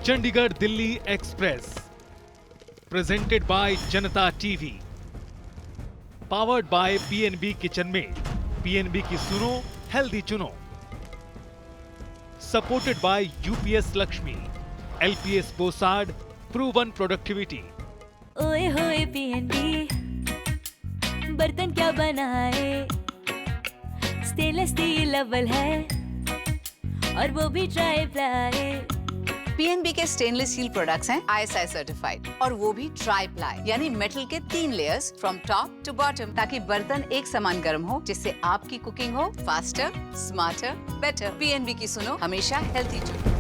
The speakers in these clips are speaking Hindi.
Chandigarh Delhi express presented by Janta TV, powered by PNB kitchen mate, PNB की सुनो हेल्दी चुनो, supported by UPS Lakshmi, LPS Bossard proven productivity. ओए होए पीएनबी, बर्तन क्या बनाए, स्टेनलेस स्टील अव्वल है और वो भी ट्राई प्लाई। पीएनबी के स्टेनलेस स्टील प्रोडक्ट्स हैं आईएसआई सर्टिफाइड और वो भी ट्राई प्लाई यानी मेटल के 3 layers from top to bottom, ताकि बर्तन एक समान गर्म हो, जिससे आपकी कुकिंग हो फास्टर, स्मार्टर, बेटर। पीएनबी की सुनो हमेशा हेल्थी चुनो।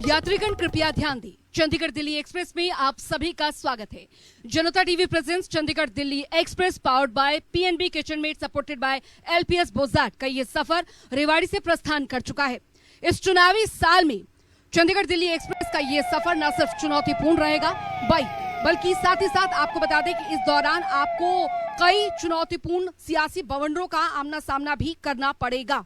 यात्रीगण कृपया ध्यान दें, चंडीगढ़ दिल्ली एक्सप्रेस में आप सभी का स्वागत है। Janta TV presents Chandigarh Delhi express powered by PNB kitchen mate supported by LPS Bossard का ये सफर रेवाड़ी से प्रस्थान कर चुका है। इस चुनावी साल में चंडीगढ़ दिल्ली एक्सप्रेस का ये सफर न सिर्फ चुनौतीपूर्ण रहेगा बल्कि साथ ही साथ आपको बता दें कि इस दौरान आपको कई चुनौतीपूर्ण सियासी बवंडरों का आमना सामना भी करना पड़ेगा,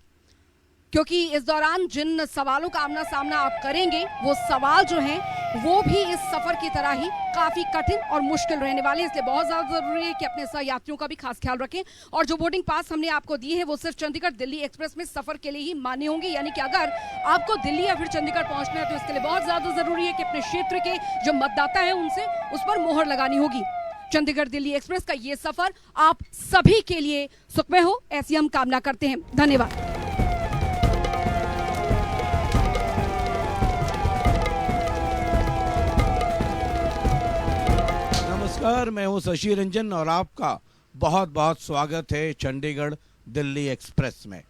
क्योंकि इस दौरान जिन सवालों का आमना सामना आप करेंगे वो सवाल जो हैं वो भी इस सफर की तरह ही काफी कठिन और मुश्किल रहने वाले हैं। इसलिए बहुत ज्यादा जरूरी है कि अपने सहयात्रियों का भी खास ख्याल रखें। और जो बोर्डिंग पास हमने आपको दिए हैं वो सिर्फ चंडीगढ़ दिल्ली एक्सप्रेस में सफर के लिए ही मान्य होंगे, यानी कि अगर आपको दिल्ली या फिर चंडीगढ़ पहुंचना है तो इसके लिए बहुत ज्यादा जरूरी है कि अपने क्षेत्र के जो मतदाता है उनसे उस पर मोहर लगानी होगी। चंडीगढ़ दिल्ली एक्सप्रेस का ये सफर आप सभी के लिए सुखमय हो, ऐसी हम कामना करते हैं। धन्यवाद। नमस्कार, मैं हूं शशि रंजन और आपका बहुत बहुत स्वागत है चंडीगढ़ दिल्ली एक्सप्रेस में।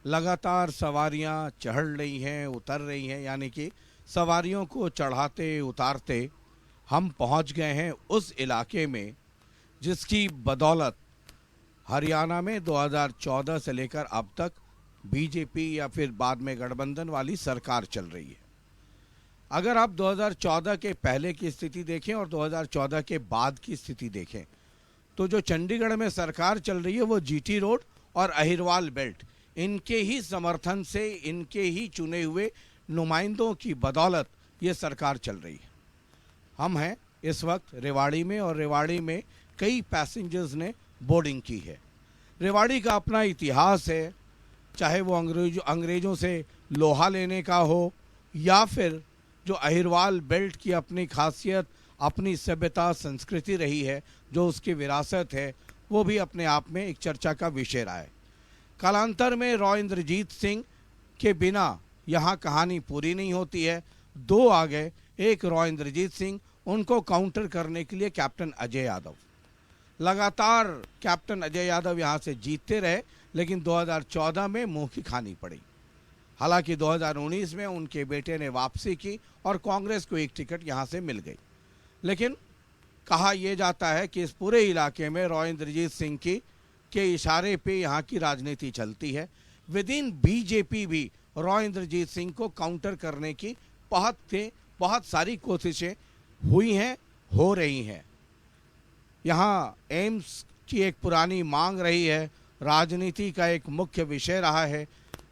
लगातार सवारियां चढ़ रही हैं, उतर रही हैं, यानी कि सवारियों को चढ़ाते उतारते हम पहुंच गए हैं उस इलाके में जिसकी बदौलत हरियाणा में 2014 से लेकर अब तक बीजेपी या फिर बाद में गठबंधन वाली सरकार चल रही है। अगर आप 2014 के पहले की स्थिति देखें और 2014 के बाद की स्थिति देखें तो जो चंडीगढ़ में सरकार चल रही है वो जीटी रोड और अहिरवाल बेल्ट, इनके ही समर्थन से, इनके ही चुने हुए नुमाइंदों की बदौलत ये सरकार चल रही है। हम हैं इस वक्त रेवाड़ी में और रेवाड़ी में कई पैसेंजर्स ने बोर्डिंग की है। रेवाड़ी का अपना इतिहास है, चाहे वो अंग्रेजों से लोहा लेने का हो या फिर जो अहिरवाल बेल्ट की अपनी खासियत, अपनी सभ्यता, संस्कृति रही है, जो उसकी विरासत है, वो भी अपने आप में एक चर्चा का विषय रहा है। कालांतर में रॉ इंद्रजीत सिंह के बिना यहाँ कहानी पूरी नहीं होती है। 2 आ गए, एक रॉ इंद्रजीत सिंह, उनको काउंटर करने के लिए कैप्टन अजय यादव। लगातार कैप्टन अजय यादव यहाँ से जीतते रहे, लेकिन 2014 में मुंह की खानी पड़ी। हालांकि 2019 में उनके बेटे ने वापसी की और कांग्रेस को एक टिकट यहां से मिल गई। लेकिन कहा यह जाता है कि इस पूरे इलाके में रॉ इंद्रजीत सिंह के इशारे पे यहां की राजनीति चलती है। विद इन बीजेपी भी रॉ इंद्रजीत सिंह को काउंटर करने की बहुत सारी कोशिशें हुई हैं, हो रही हैं। यहाँ एम्स की एक पुरानी मांग रही है, राजनीति का एक मुख्य विषय रहा है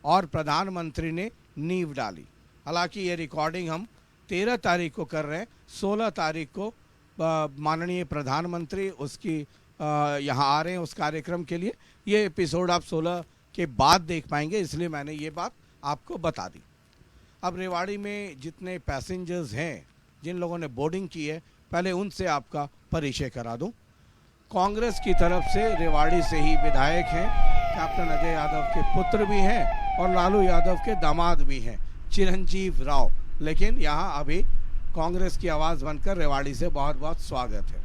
और प्रधानमंत्री ने नींव डाली। हालांकि ये रिकॉर्डिंग हम 13 तारीख को कर रहे हैं। 16 तारीख को माननीय प्रधानमंत्री उसकी यहाँ आ रहे हैं उस कार्यक्रम के लिए। ये एपिसोड आप 16 के बाद देख पाएंगे, इसलिए मैंने ये बात आपको बता दी। अब रेवाड़ी में जितने पैसेंजर्स हैं, जिन लोगों ने बोर्डिंग की है, पहले उनसे आपका परिचय करा दूँ। कांग्रेस की तरफ से रेवाड़ी से ही विधायक हैं, कैप्टन अजय यादव के पुत्र भी हैं और लालू यादव के दामाद भी हैं, चिरंजीव राव। लेकिन यहाँ अभी कांग्रेस की आवाज़ बनकर रेवाड़ी से बहुत बहुत स्वागत है।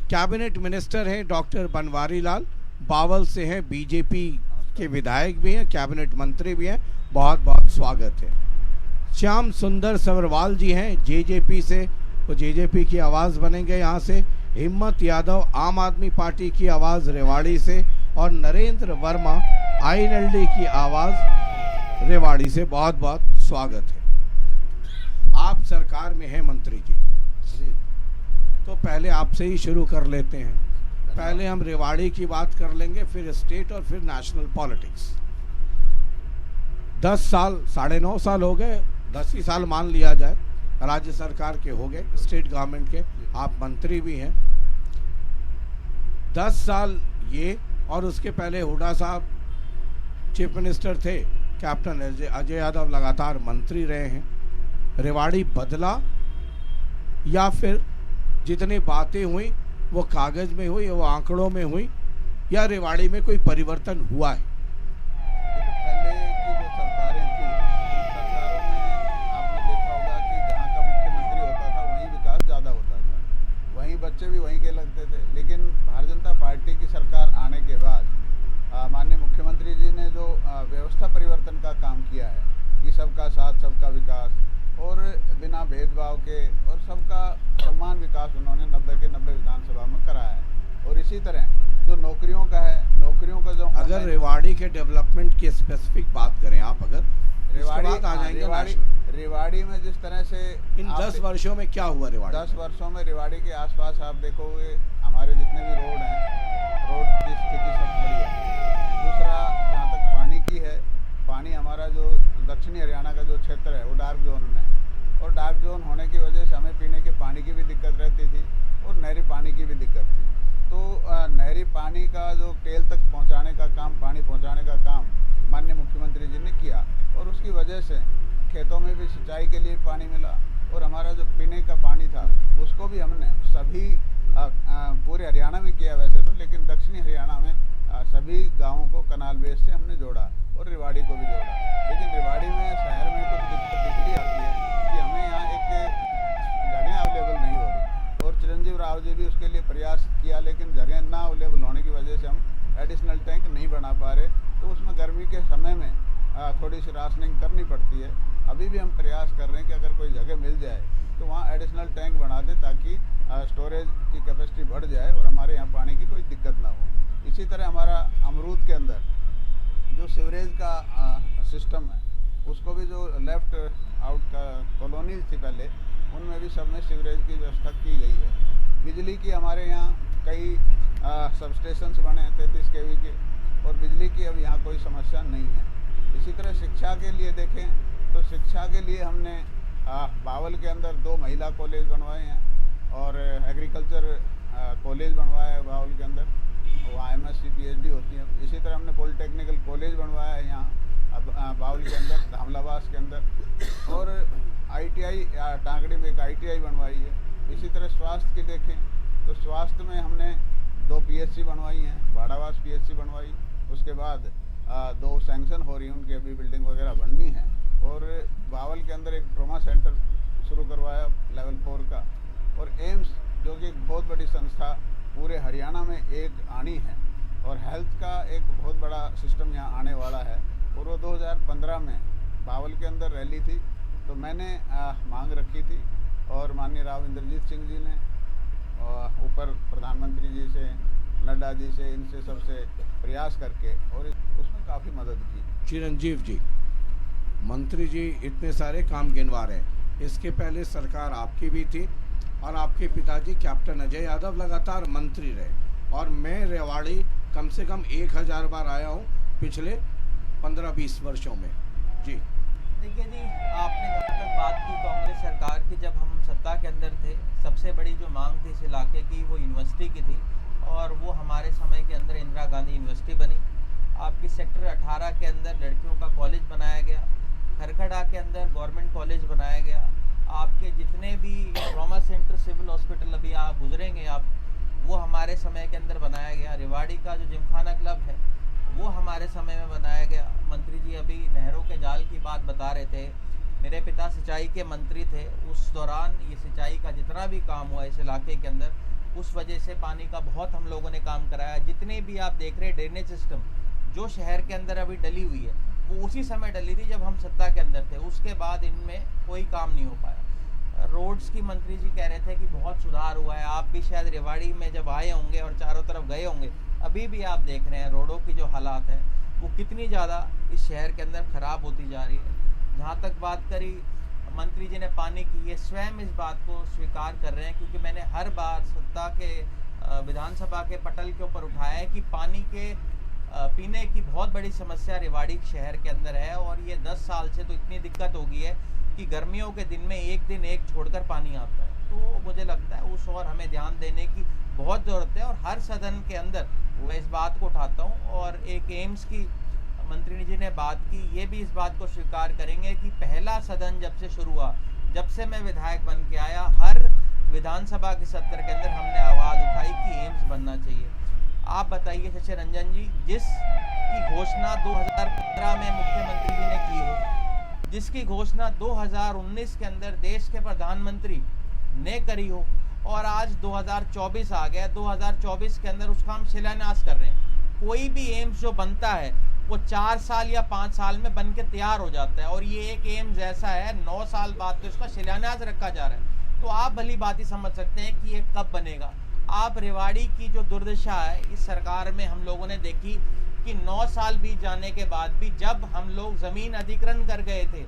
कैबिनेट मिनिस्टर हैं डॉक्टर बनवारी लाल, बावल से हैं, बीजेपी के विधायक भी हैं, कैबिनेट मंत्री भी हैं, बहुत बहुत स्वागत है। श्याम सुंदर सवरवाल जी हैं जेजेपी से, वो जेजेपी की आवाज़ बनेंगे यहाँ से। हिम्मत यादव आम आदमी पार्टी की आवाज़ रेवाड़ी से और नरेंद्र वर्मा आईएनएलडी की आवाज़ रेवाड़ी से, बहुत बहुत स्वागत है। आप सरकार में हैं मंत्री जी, तो पहले आपसे ही शुरू कर लेते हैं। पहले हम रेवाड़ी की बात कर लेंगे, फिर स्टेट और फिर नेशनल पॉलिटिक्स। 10 साल, 9.5 साल हो गए, 10 ही साल मान लिया जाए, राज्य सरकार के हो गए, स्टेट गवर्नमेंट के, आप मंत्री भी हैं। 10 साल ये, और उसके पहले हुड्डा साहब चीफ मिनिस्टर थे, कैप्टन अजय यादव लगातार मंत्री रहे हैं। रेवाड़ी बदला या फिर जितनी बातें हुई वो कागज में हुई, वो आंकड़ों में हुई, या रेवाड़ी में कोई परिवर्तन हुआ है? पहले की जो सरकारें थी, उन सरकारों में आपने देखा होगा कि जहाँ का मुख्यमंत्री होता था वहीं विकास ज़्यादा होता था, वहीं बच्चे भी वहीं के लगते थे। लेकिन भारतीय जनता पार्टी की सरकार आने के बाद माननीय मुख्यमंत्री जी ने जो व्यवस्था परिवर्तन का काम किया है कि सबका साथ सबका विकास और बिना भेदभाव के और सबका समान विकास उन्होंने 90 के 90 विधानसभा में कराया है। और इसी तरह जो नौकरियों का है, नौकरियों का जो अगर रेवाड़ी के डेवलपमेंट की स्पेसिफिक बात करें आप, अगर रेवाड़ी आ जाएंगे रेवाड़ी में जिस तरह से इन 10 वर्षों में क्या हुआ रेवाड़ी? 10 वर्षों में रेवाड़ी के आसपास आप देखोगे हमारे जितने भी रोड हैं, रोड की स्थिति सब बढ़िया है। दूसरा, जहाँ तक पानी की है, पानी हमारा जो दक्षिणी हरियाणा का जो क्षेत्र है वो डार्क जोन में है, और डार्क जोन होने की वजह से हमें पीने के पानी की भी दिक्कत रहती थी और नहरी पानी की भी दिक्कत थी। तो नहरी पानी का जो टेल तक पहुँचाने का काम, पानी पहुँचाने का काम माननीय मुख्यमंत्री जी ने किया, और उसकी वजह से खेतों में भी सिंचाई के लिए पानी मिला, और हमारा जो पीने का पानी था उसको भी हमने सभी पूरे हरियाणा में किया वैसे तो, लेकिन दक्षिणी हरियाणा में सभी गाँवों को कनाल बेस से हमने जोड़ा और रेवाड़ी को भी जोड़ा। लेकिन रेवाड़ी में शहर में कुछ दिक्कत इसलिए आती है कि हमें यहाँ एक जगह अवेलेबल नहीं हो रही, और चिरंजीव राव जी भी उसके लिए प्रयास किया, लेकिन जगह ना अवेलेबल होने की वजह से हम एडिशनल टैंक नहीं बना पा रहे। तो उसमें गर्मी के समय में थोड़ी सी राशनिंग करनी पड़ती है। अभी भी हम प्रयास कर रहे हैं कि अगर कोई जगह मिल जाए तो वहाँ एडिशनल टैंक बना दें, ताकि स्टोरेज की कैपेसिटी बढ़ जाए और हमारे यहाँ पानी की कोई दिक्कत ना हो। इसी तरह हमारा अमरूद के अंदर जो सीवरेज का सिस्टम है, उसको भी जो लेफ्ट आउट का कॉलोनीज थी पहले, उनमें भी सब में सीवरेज की व्यवस्था की गई है। बिजली की हमारे यहाँ कई सबस्टेशंस बने हैं 33 kV के, और बिजली की अब यहाँ कोई समस्या नहीं है। इसी तरह शिक्षा के लिए देखें तो शिक्षा के लिए हमने बावल के अंदर 2 महिला कॉलेज बनवाए हैं, और एग्रीकल्चर कॉलेज बनवाया है बावल के अंदर, वहाँ MSc PhD होती है। इसी तरह हमने पॉलिटेक्निकल कॉलेज बनवाया है यहाँ बावल के अंदर, धामलावास के अंदर, और ITI टांगड़ी में एक ITI बनवाई है। इसी तरह स्वास्थ्य की देखें तो स्वास्थ्य में हमने 2 PHC बनवाई हैं, भाड़ावास PHC बनवाई, उसके बाद 2 सैंक्शन हो रही हैं, उनकी अभी बिल्डिंग वगैरह बननी है, और बावल के अंदर एक ट्रॉमा सेंटर शुरू करवाया लेवल 4 का, और एम्स जो कि एक बहुत बड़ी संस्था पूरे हरियाणा में एक आनी है, और हेल्थ का एक बहुत बड़ा सिस्टम यहाँ आने वाला है। और वो 2015 में बावल के अंदर रैली थी, तो मैंने मांग रखी थी, और माननीय राव इंद्रजीत सिंह जी ने ऊपर प्रधानमंत्री जी से, नड्डा जी से, इनसे सबसे प्रयास करके और उसमें काफ़ी मदद की। चिरंजीव जी, मंत्री जी इतने सारे काम गिनवा रहे हैं, इसके पहले सरकार आपकी भी थी, और आपके पिताजी कैप्टन अजय यादव लगातार मंत्री रहे, और मैं रेवाड़ी कम से कम 1000 बार आया हूँ पिछले 15-20 वर्षों में जी। देखिए जी, आपने जहाँ तक बात की कांग्रेस सरकार की, जब हम सत्ता के अंदर थे, सबसे बड़ी जो मांग थी इस इलाके की वो यूनिवर्सिटी की थी, और वो हमारे समय के अंदर इंदिरा गांधी यूनिवर्सिटी बनी। आपकी सेक्टर 18 के अंदर लड़कियों का कॉलेज बनाया गया, खरखड़ा के अंदर गवर्नमेंट कॉलेज बनाया गया। आपके जितने भी ट्रॉमा सेंटर, सिविल हॉस्पिटल अभी आप गुजरेंगे आप, वो हमारे समय के अंदर बनाया गया। रेवाड़ी का जो जिमखाना क्लब है वो हमारे समय में बनाया गया। मंत्री जी अभी नहरों के जाल की बात बता रहे थे, मेरे पिता सिंचाई के मंत्री थे, उस दौरान ये सिंचाई का जितना भी काम हुआ इस इलाके के अंदर, उस वजह से पानी का बहुत हम लोगों ने काम कराया। जितने भी आप देख रहे हैं ड्रेनेज सिस्टम जो शहर के अंदर अभी डली हुई है, वो उसी समय डली थी जब हम सत्ता के अंदर थे, उसके बाद इनमें कोई काम नहीं हो पाया। रोड्स की मंत्री जी कह रहे थे कि बहुत सुधार हुआ है, आप भी शायद रेवाड़ी में जब आए होंगे और चारों तरफ गए होंगे, अभी भी आप देख रहे हैं रोडों की जो हालात है वो कितनी ज़्यादा इस शहर के अंदर ख़राब होती जा रही है। जहाँ तक बात करी मंत्री जी ने पानी की, ये स्वयं इस बात को स्वीकार कर रहे हैं, क्योंकि मैंने हर बार सत्ता के विधानसभा के पटल के ऊपर उठाया है कि पानी के पीने की बहुत बड़ी समस्या रेवाड़ी शहर के अंदर है। और ये 10 साल से तो इतनी दिक्कत हो गई है कि गर्मियों के दिन में एक दिन एक छोड़कर पानी आता है। तो मुझे लगता है उस और हमें ध्यान देने की बहुत ज़रूरत है। और हर सदन के अंदर मैं इस बात को उठाता हूँ। और एक एम्स की मंत्री जी ने बात की, ये भी इस बात को स्वीकार करेंगे कि पहला सदन जब से शुरू हुआ, जब से मैं विधायक बन के आया, हर विधानसभा के सत्र के अंदर हमने आवाज़ उठाई कि एम्स बनना चाहिए। आप बताइए शशि रंजन जी, जिसकी घोषणा 2015 में मुख्यमंत्री जी ने की हो, जिसकी घोषणा 2019 के अंदर देश के प्रधानमंत्री ने करी हो, और आज 2024 आ गया, 2024 के अंदर उसका हम शिलान्यास कर रहे हैं। कोई भी एम्स जो बनता है वो 4 साल या 5 साल में बन के तैयार हो जाता है, और ये एक एम्स ऐसा है 9 साल बाद तो इसका शिलान्यास रखा जा रहा है। तो आप भली बात ही समझ सकते हैं कि ये कब बनेगा। आप रेवाड़ी की जो दुर्दशा है इस सरकार में हम लोगों ने देखी कि 9 साल बीत जाने के बाद भी, जब हम लोग ज़मीन अधिग्रहण कर गए थे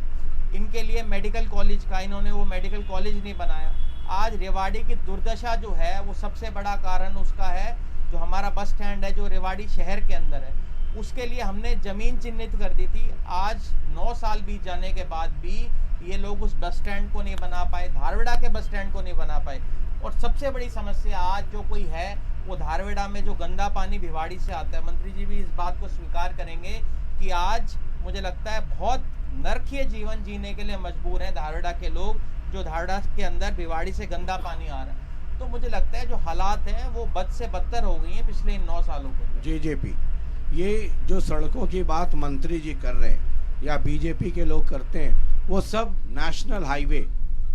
इनके लिए मेडिकल कॉलेज का, इन्होंने वो मेडिकल कॉलेज नहीं बनाया। आज रेवाड़ी की दुर्दशा जो है वो सबसे बड़ा कारण उसका है जो हमारा बस स्टैंड है जो रेवाड़ी शहर के अंदर है, उसके लिए हमने ज़मीन चिन्हित कर दी थी। आज 9 साल बीत जाने के बाद भी ये लोग उस बस स्टैंड को नहीं बना पाए, धारवेड़ा के बस स्टैंड को नहीं बना पाए। और सबसे बड़ी समस्या आज जो कोई है वो धारवेड़ा में जो गंदा पानी भिवाड़ी से आता है। मंत्री जी भी इस बात को स्वीकार करेंगे कि आज मुझे लगता है बहुत नरकीय जीवन जीने के लिए मजबूर हैं धारवेड़ा के लोग, जो धारवेड़ा के अंदर भिवाड़ी से गंदा पानी आ रहा है। तो मुझे लगता है जो हालात हैं वो बद से बदतर हो गई हैं पिछले इन 9 सालों के। जेजेपी, ये जो सड़कों की बात मंत्री जी कर रहे हैं या बीजेपी के लोग करते हैं, वो सब नेशनल हाईवे,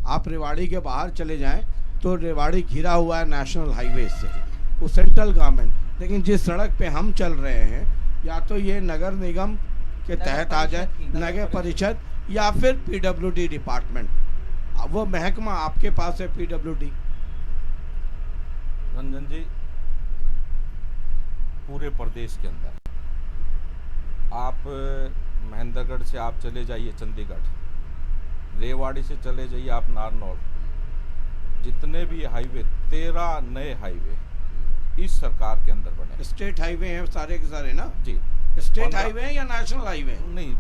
आप रेवाड़ी के बाहर चले जाएं तो रेवाड़ी घिरा हुआ है नेशनल हाईवे से, वो सेंट्रल गवर्नमेंट। लेकिन जिस सड़क पे हम चल रहे हैं, या तो ये नगर निगम के तहत आ जाए, नगर परिषद, या फिर पीडब्ल्यूडी डिपार्टमेंट, वो महकमा आपके पास है पीडब्ल्यूडी। रंजन जी, पूरे प्रदेश के अंदर आप महेंद्रगढ़ से आप चले जाइए चंडीगढ़, रेवाड़ी से चले जाइए आप नारनौल, जितने भी हाईवे 13 नए हाईवे इस सरकार के अंदर बने। स्टेट हाईवे हैं सारे के सारे ना जी, स्टेट हाईवे हैं या नेशनल हाईवे? नहीं,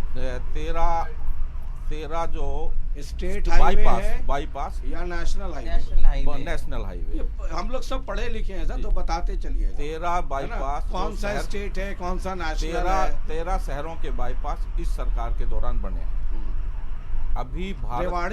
13 जो स्टेट हाईवे है, बाईपास या नेशनल हाईवे? National highway. हम लोग सब पढ़े लिखे हैं सर, तो बताते चलिए। 13 बाईपास, कौन सा स्टेट है, कौन सा नेशनल है? 13 शहरों के बाईपास इस सरकार के दौरान बने हैं। अभी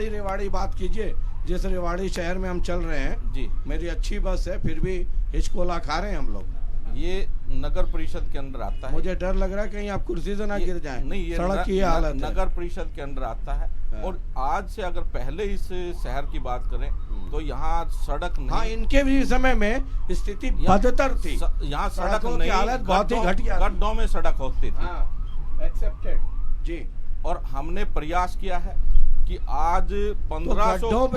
रेवाड़ी बात कीजिए, जिस रेवाड़ी शहर में हम चल रहे हैं जी, मेरी अच्छी बस है, फिर भी हिचकोला खा रहे हैं हम लोग। ये नगर परिषद के अंदर आता है। मुझे डर लग रहा है कहीं आप कुर्सी से ना गिर जाएं। नहीं, ये सड़क की हालत है। नगर परिषद के अंदर आता है। हाँ। और आज से अगर पहले इस शहर की बात करें तो यहाँ सड़क नहीं। हाँ, इनके भी समय में स्थिति बदतर थी। यहाँ सड़क की नहीं, हालत बहुत ही घटिया, गड्ढों में सड़क होती थी। एक्सेप्टेड जी। और हमने प्रयास किया है कि आज 1500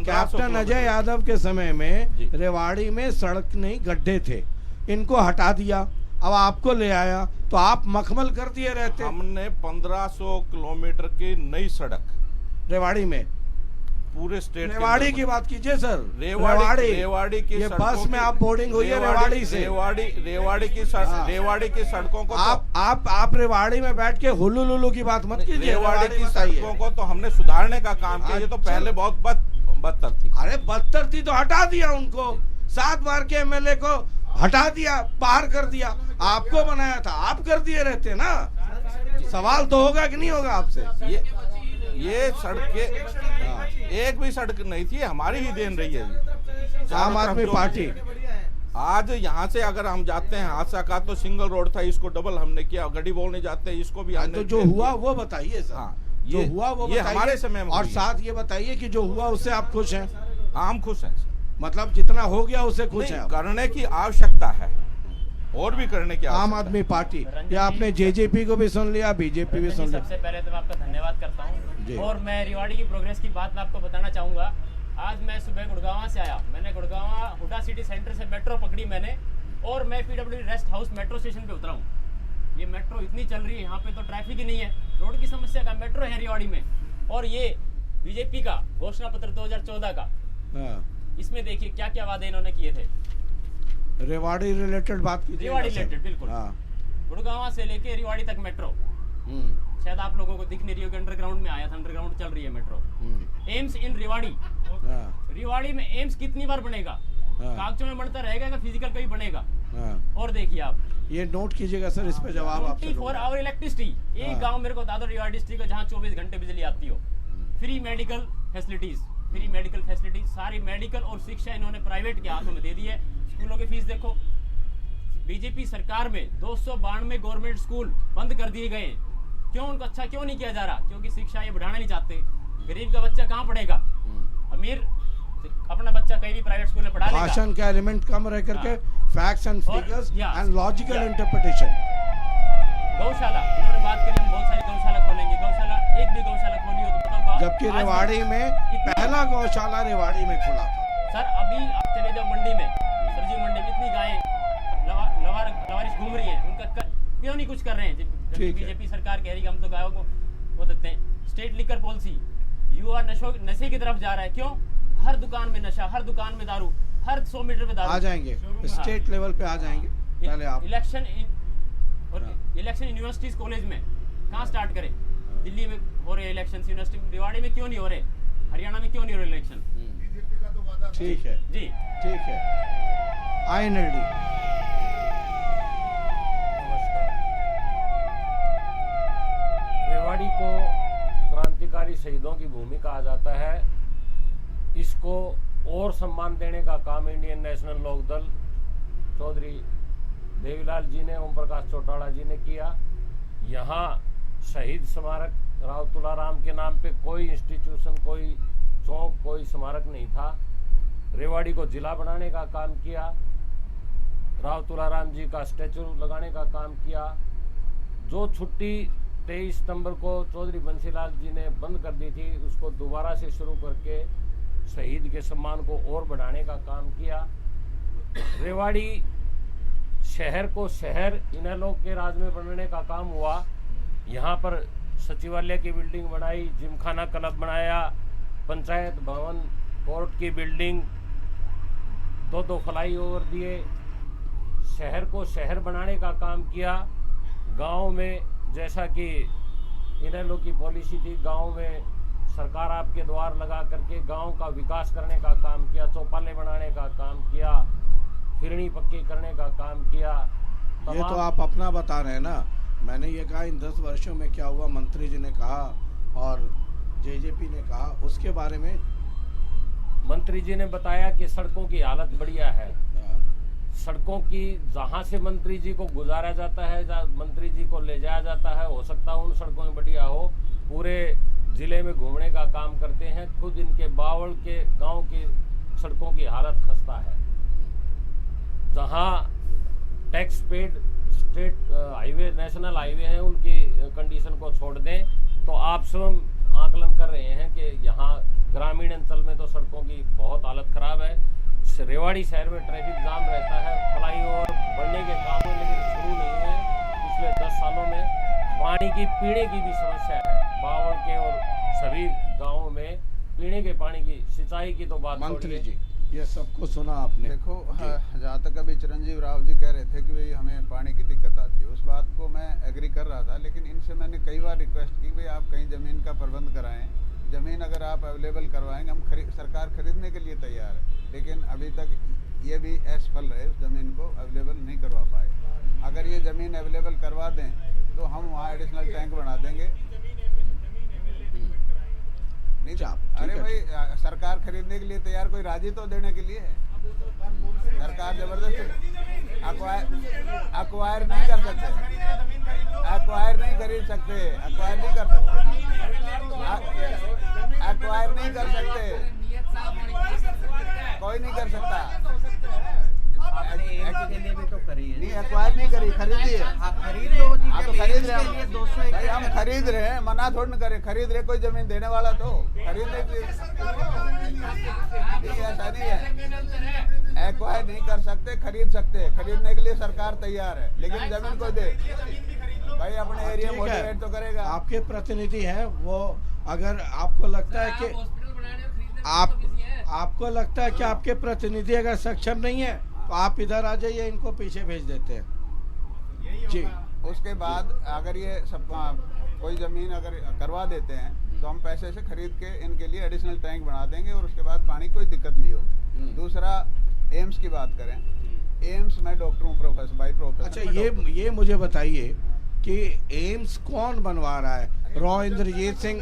कैप्टन अजय यादव के समय में रेवाड़ी में सड़क नहीं, गड्ढे थे, इनको हटा दिया, अब आपको ले आया तो आप मखमल कर दिए रहते। हमने 1500 किलोमीटर की नई सड़क रेवाड़ी में, पूरे स्टेट। रेवाड़ी की बात कीजिए सर, रेवाड़ी की ये बस में आप बोर्डिंग हुई है रेवाड़ी से। रेवाड़ी की सड़कों को आप रेवाड़ी में बैठ के हुलू लुलू की बात मत कीजिए। रेवाड़ी की सड़कों को तो हमने सुधारने का काम किया। ये तो पहले बहुत बदतर थी। अरे बदतर थी तो हटा दिया उनको, 7 बार के एमएलए को हटा दिया, बाहर कर दिया। आपको बनाया था, आप कर दिए रहते ना। सवाल तो होगा कि नहीं होगा आपसे। ये सड़कें एक भी सड़क नहीं थी, हमारी ही देन रही है आम आदमी पार्टी। आज यहाँ से अगर हम जाते हैं, हादसा का तो सिंगल रोड था, इसको डबल हमने किया। गड्डी बोलने जाते हैं, इसको भी तो जो हुआ वो बताइए सर। हाँ, जो हुआ वो ये हमारे समय में। और साथ ये बताइए कि जो हुआ उससे आप खुश हैं? हम खुश हैं, मतलब जितना हो गया उससे खुश हैं? करने की आवश्यकता है, और भी करने की। आम आदमी पार्टी या आपने जेजेपी को भी सुन लिया, बीजेपी भी सुन लिया। सबसे पहले तो मैं आपका धन्यवाद करता हूँ। और मैं रेवाड़ी की प्रोग्रेस की बात मैं आपको बताना चाहूँगा। आज मैं सुबह गुड़गांव से आया, मैंने गुड़गांव हुडा सिटी सेंटर से मेट्रो पकड़ी मैंने, और मैं PWD rest house metro station पे उतरा हूँ। ये मेट्रो इतनी चल रही है, यहाँ पे तो ट्रैफिक ही नहीं है, रोड की समस्या का मेट्रो है रेवाड़ी में। और ये बीजेपी का घोषणा पत्र 2014 का, हाँ। इसमें देखिए क्या क्या वादे इन्होंने किए थे। रेवाड़ी रिलेटेड बात की, रेवाड़ी रिलेटेड बिल्कुल। हाँ। गुड़गांव से लेके रेवाड़ी तक मेट्रो, शायद आप लोगों को दिख नहीं रही होगी, अंडरग्राउंड में आया था, अंडरग्राउंड चल रही है मेट्रो। एम्स इन रेवाड़ी, रेवाड़ी में एम्स कितनी बार बनेगा? कागजों में बनता रहेगा या फिजिकल कभी बनेगा? और देखिए आप ये नोट कीजिएगा सर, इस पे जवाब आपसे 24 आवर इलेक्ट्रिसिटी। एक गांव मेरे को बता दो रेवाड़ी डिस्ट्रिक्ट का जहाँ 24 घंटे बिजली आती हो। Free medical facilities, free medical facilities, सारी मेडिकल और शिक्षा इन्होंने प्राइवेट के हाथों में दे दी है। स्कूलों की फीस देखो, बीजेपी सरकार में 292 गवर्नमेंट स्कूल बंद कर दिए गए। क्यों? उनको अच्छा क्यों नहीं किया जा रहा? क्योंकि शिक्षा ये बढ़ाना नहीं चाहते। गरीब का बच्चा कहाँ पढ़ेगा? अमीर अपना बच्चा कहीं भी प्राइवेट स्कूल में पढ़ा लेगा। भाषण का एलिमेंट कम रह करके facts and figures and logical interpretation. गौशाला इन्होंने बात करी, हम बहुत सारी गौशाला खोलेंगे। गौशाला एक भी गौशाला खोली हो तो बताओ। जबकि रेवाड़ी में पहला गौशाला रेवाड़ी में खुला था। सर अभी आप चले जाओ मंडी में, सब्जी मंडी में इतनी गायें लवारिश घूम रही हैं, उनका क्यों नहीं कुछ कर रहे हैं? बीजेपी सरकार कह रही है हम तो गायों को वो देते हैं। स्टेट लिकर पॉलिसी, युवा नशे की तरफ जा रहा है। क्यों? हर दुकान में नशा, हर दुकान में दारू, हर 100 मीटर पे दारू। आ जाएंगे स्टेट लेवल पे, आ जाएंगे। पहले आप इलेक्शन यूनिवर्सिटीज कॉलेज में कहाँ स्टार्ट करें? दिल्ली में हो रहे इलेक्शन, यूनिवर्सिटी रेवाड़ी में क्यों नहीं हो रहे? हरियाणा में क्यों नहीं हो रहे इलेक्शन? ठीक है जी, ठीक है। INLD रेवाड़ी को क्रांतिकारी शहीदों की भूमि कहा जाता है। इसको और सम्मान देने का काम इंडियन नेशनल लोक दल चौधरी देवीलाल जी ने, ओम प्रकाश चौटाला जी ने किया। यहाँ शहीद स्मारक राव तुलाराम के नाम पे कोई इंस्टीट्यूशन, कोई चौक, कोई स्मारक नहीं था। रेवाड़ी को जिला बनाने का काम किया, राव तुलाराम जी का स्टैचू लगाने का काम किया। जो छुट्टी 23 सितंबर को चौधरी बंसीलाल जी ने बंद कर दी थी, उसको दोबारा से शुरू करके शहीद के सम्मान को और बढ़ाने का काम किया। रेवाड़ी शहर को शहर इनेलो के राज में बनने का काम हुआ। यहाँ पर सचिवालय की बिल्डिंग बनाई, जिमखाना क्लब बनाया, पंचायत भवन, कोर्ट की बिल्डिंग, 2 फ्लाईओवर दिए। शहर को शहर बनाने का काम किया। गांव में जैसा कि इनेलो की पॉलिसी थी, गांव में सरकार आपके द्वार लगा करके गांव का विकास करने का काम किया, चौपाले बनाने का काम किया, फिरनी पक्की करने का काम किया। ये तो आप अपना बता रहे हैं ना, मैंने ये कहा इन 10 वर्षों में क्या हुआ, मंत्री जी ने कहा और जेजेपी ने कहा, उसके बारे में मंत्री जी ने बताया कि सड़कों की हालत बढ़िया है। सड़कों की जहाँ से मंत्री जी को गुजारा जाता है, मंत्री जी को ले जाया जाता है, हो सकता है उन सड़कों में बढ़िया हो। पूरे जिले में घूमने का काम करते हैं। खुद इनके बावल के गांव की सड़कों की हालत खस्ता है। जहाँ tax paid state highway, national highway हैं, उनकी कंडीशन को छोड़ दें तो आप स्वयं आकलन कर रहे हैं कि यहाँ ग्रामीण अंचल में तो सड़कों की बहुत हालत खराब है। रेवाड़ी शहर में ट्रैफिक जाम रहता है। फ्लाईओवर बनने के काम में लेकिन शुरू नहीं हुए पिछले 10 सालों में। पानी की पीने की भी समस्या है बावड़ के और सभी गांवों में। पीने के पानी की, सिंचाई की तो बात मंत्री जी, ये सबको सुना आपने। देखो, जहाँ तक अभी चिरंजीव राव जी कह रहे थे कि भाई हमें पानी की दिक्कत आती है, उस बात को मैं एग्री कर रहा था। लेकिन इनसे मैंने कई बार रिक्वेस्ट की भाई आप कहीं ज़मीन का प्रबंध कराएं। ज़मीन अगर आप अवेलेबल करवाएंगे, हम सरकार खरीदने के लिए तैयार है। लेकिन अभी तक ये भी असफल रहे, उस ज़मीन को अवेलेबल नहीं करवा पाए। अगर ये ज़मीन अवेलेबल करवा दें तो हम वहाँ एडिशनल टैंक बना देंगे। नहीं, अरे भाई सरकार खरीदने के लिए तैयार, कोई राजी तो देने के लिए है। सरकार जबरदस्ती अक्वायर नहीं कर सकते, अक्वायर नहीं खरीद सकते, अक्वायर नहीं कर सकते, अक्वायर नहीं कर सकते, कोई नहीं कर सकता। के लिए भी तो करिए। नहीं, एक्वायर नहीं करी, खरीदिए। खरीद लो जी, तो खरीद रहे हैं 200 भाई, हम खरीद रहे हैं, मना थोड़ी न करें। खरीद रहे, कोई जमीन देने वाला तो खरीदने के लिए ऐसा नहीं है। एक्वायर नहीं कर सकते, खरीद सकते। खरीदने के लिए सरकार तैयार है, लेकिन जमीन को दे भाई अपने एरिया मोटिवेट तो करेगा। आपके प्रतिनिधि हैं, वो अगर आपको लगता है कि आपको लगता है कि आपके प्रतिनिधि अगर सक्षम नहीं है तो आप इधर आ जाइए, इनको पीछे भेज देते हैं जी। उसके बाद अगर ये सब कोई ज़मीन अगर करवा देते हैं तो हम पैसे से खरीद के इनके लिए एडिशनल टैंक बना देंगे और उसके बाद पानी कोई दिक्कत नहीं होगी। दूसरा एम्स की बात करें, एम्स में डॉक्टर हूँ, प्रोफेसर बाई प्रोफेसर। अच्छा, ये मुझे बताइए कि एम्स कौन बनवा रहा है? रॉ इंद्रजीत सिंह,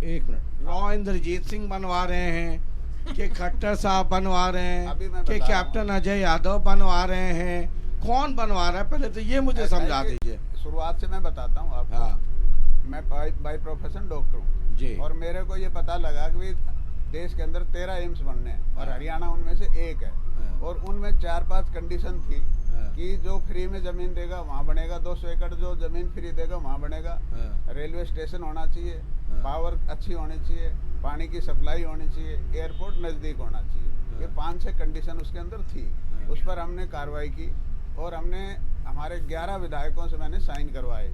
एक मिनट, रॉ इंद्रजीत सिंह बनवा रहे हैं कि खट्टर साहब बनवा रहे हैं कि कैप्टन अजय यादव बनवा रहे हैं? कौन बनवा रहा है पहले तो ये मुझे समझा दीजिए। शुरुआत से मैं बताता हूँ आपको। हाँ। मैं बाई प्रोफेशन डॉक्टर हूँ जी, और मेरे को ये पता लगा कि देश के अंदर 13 एम्स बनने हैं और हरियाणा उनमें से एक है और उनमें 4-5 कंडीशन थी कि जो फ्री में जमीन देगा वहाँ बनेगा, 200 एकड़ जो जमीन फ्री देगा वहाँ बनेगा, रेलवे स्टेशन होना चाहिए, पावर अच्छी होनी चाहिए, पानी की सप्लाई होनी चाहिए, एयरपोर्ट नज़दीक होना चाहिए। ये 5-6 कंडीशन उसके अंदर थी। उस पर हमने कार्रवाई की और हमने हमारे 11 विधायकों से मैंने साइन करवाए,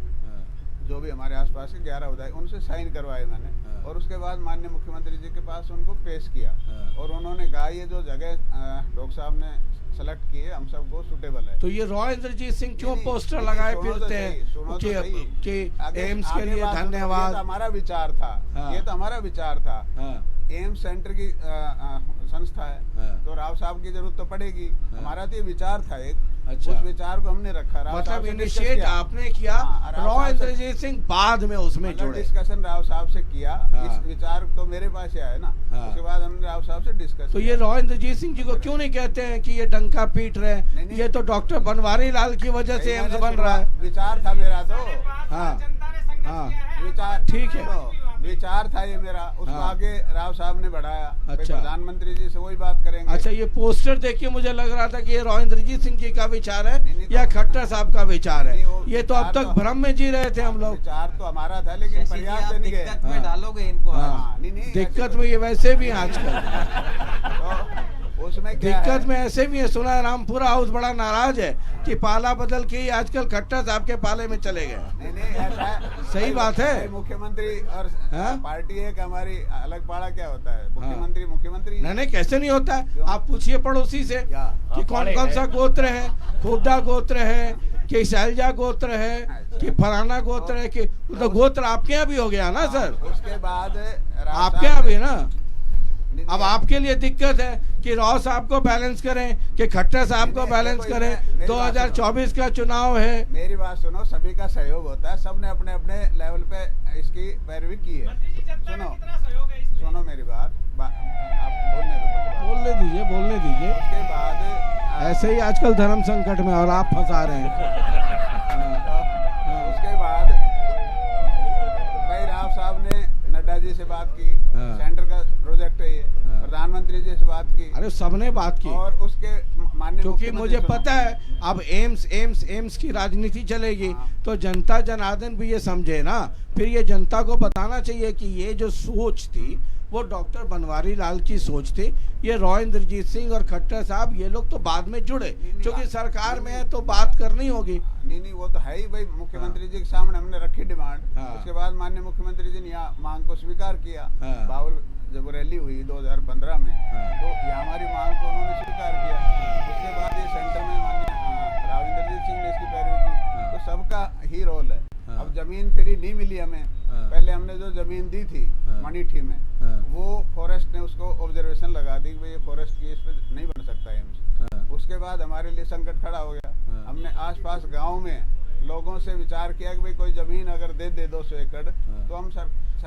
जो भी हमारे आसपास के 11 विधायक, उनसे साइन करवाए मैंने और उसके बाद माननीय मुख्यमंत्री जी के पास उनको पेश किया और उन्होंने कहा ये जो जगह डॉक्टर साहब ने सेलेक्ट की है हम सबको सुटेबल है। तो ये रॉ इंद्रजीत सिंह क्यों पोस्टर लगाए फिरते हैं कि एम्स के लिए धन्यवाद? हमारा विचार था, ये तो हमारा विचार था। एम्स सेंटर की संस्था है तो राव साहब की जरूरत तो पड़ेगी, हमारा तो ये विचार था एक। अच्छा। उस विचार को हमने रखा, मतलब इनिशिएट आपने किया, रॉ इंद्रजीत सिंह बाद में उसमें जुड़े। डिस्कशन राव साहब से किया। इस विचार तो मेरे पास ही आया ना, उसके बाद हमने राव साहब से डिस्कस। तो ये रॉ इंद्रजीत सिंह जी को क्यों नहीं कहते हैं कि ये डंका पीट रहे हैं? ये तो डॉक्टर बनवारी लाल की वजह से एम्स बन रहा है। विचार था मेरा तो। हाँ हाँ, विचार ठीक है, विचार था ये मेरा, उसको आगे राव साहब ने बढ़ाया। अच्छा। प्रधानमंत्री जी से वही बात करेंगे। अच्छा, ये पोस्टर देखिए मुझे लग रहा था कि ये रॉ इंद्रजीत सिंह जी का विचार है या खट्टर साहब का विचार है। ये तो अब तक भ्रम में जी रहे थे हम लोग। विचार तो हमारा था लेकिन प्रयास से नहीं गए। दिक्कत में डालोगे इनको। दिक्कत में ये वैसे भी आजकल उसमें दिक्कत में ऐसे भी है। सुना है रामपुरा हाउस बड़ा नाराज है कि पाला बदल के ही आजकल खट्टर साहब के पाले में चले गए। नहीं ऐसा है, सही बात है। मुख्यमंत्री और पार्टी एक हमारी अलग पाड़ा क्या होता है? मुख्यमंत्री मुख्यमंत्री नहीं कैसे नहीं होता है? आप पूछिए पड़ोसी से कि कौन कौन सा गोत्र है, खुर्दा गोत्र है कि शैलजा गोत्र है कि फलाना गोत्र है कि तो गोत्र आपके यहाँ भी हो गया ना सर? उसके बाद आपके यहाँ भी ना। अब आपके लिए दिक्कत है कि राव साहब को बैलेंस करें कि खट्टर साहब को बैलेंस करें। 2024 का चुनाव है। मेरी बात सुनो, सभी का सहयोग होता है, सबने अपने अपने लेवल पे इसकी पैरवी की है। सुनो मेरी बात, आप बोलने दीजिए। उसके बाद ऐसे ही आजकल धर्म संकट में और आप फंसा रहे हैं। उसके बाद भाई राव साहब ने नड्डा जी से बात की, सेंटर का प्रोजेक्ट है ये, प्रधानमंत्री जी से बात की। अरे सबने बात की और उसके माननीय क्योंकि मुझे पता है अब एम्स की राजनीति चलेगी तो जनता जनार्दन भी ये समझे ना, फिर ये जनता को बताना चाहिए कि ये जो सोच थी वो डॉक्टर बनवारी लाल की सोच थी। ये रॉ इंद्रजीत सिंह और खट्टर साहब ये लोग तो बाद में जुड़े क्योंकि सरकार में है तो बात करनी होगी। नहीं वो तो है ही भाई। मुख्यमंत्री जी के सामने हमने रखी डिमांड, उसके बाद माननीय मुख्यमंत्री जी ने यहाँ मांग को स्वीकार किया। बाबुल जब रैली हुई 2015 में तो यहाँ हमारी मांग को उन्होंने स्वीकार किया। उसके बाद ये सेंटर में माननीय राव इंद्रजीत सिंह ने इसकी पैरवी की। तो सबका ही रोल है। अब जमीन फ्री नहीं मिली हमें, पहले हमने जो जमीन दी थी मनीठी में वो फॉरेस्ट ने उसको ऑब्जर्वेशन लगा दी कि ये फॉरेस्ट की, इस पर नहीं बन सकता एम्स। उसके बाद हमारे लिए संकट खड़ा हो गया। हमने आसपास गांव में लोगों से विचार किया कि भाई कोई जमीन अगर दे 200 एकड़ तो हम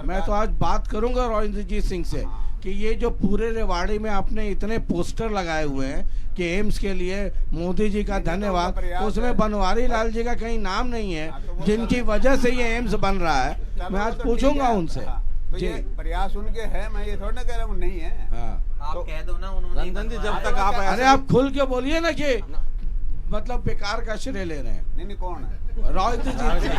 मैं तो आज बात करूंगा रॉ इंद्रजीत सिंह से कि ये जो पूरे रेवाड़ी में आपने इतने पोस्टर लगाए हुए हैं कि एम्स के लिए मोदी जी का धन्यवाद, उसमें बनवारी लाल जी का कहीं नाम नहीं है जिनकी वजह से ये एम्स बन रहा है। मैं आज पूछूंगा उनसे। तो ये प्रयास उनके है, मैं ये थोड़ा ना कह रहा हूँ नहीं है। आप कह दो ना, उन्होंने जब तक आप अरे आप खुल के बोलिए ना कि मतलब बेकार का श्रेय ले रहे हैं। नहीं कौन है? रॉ इंद्रजीत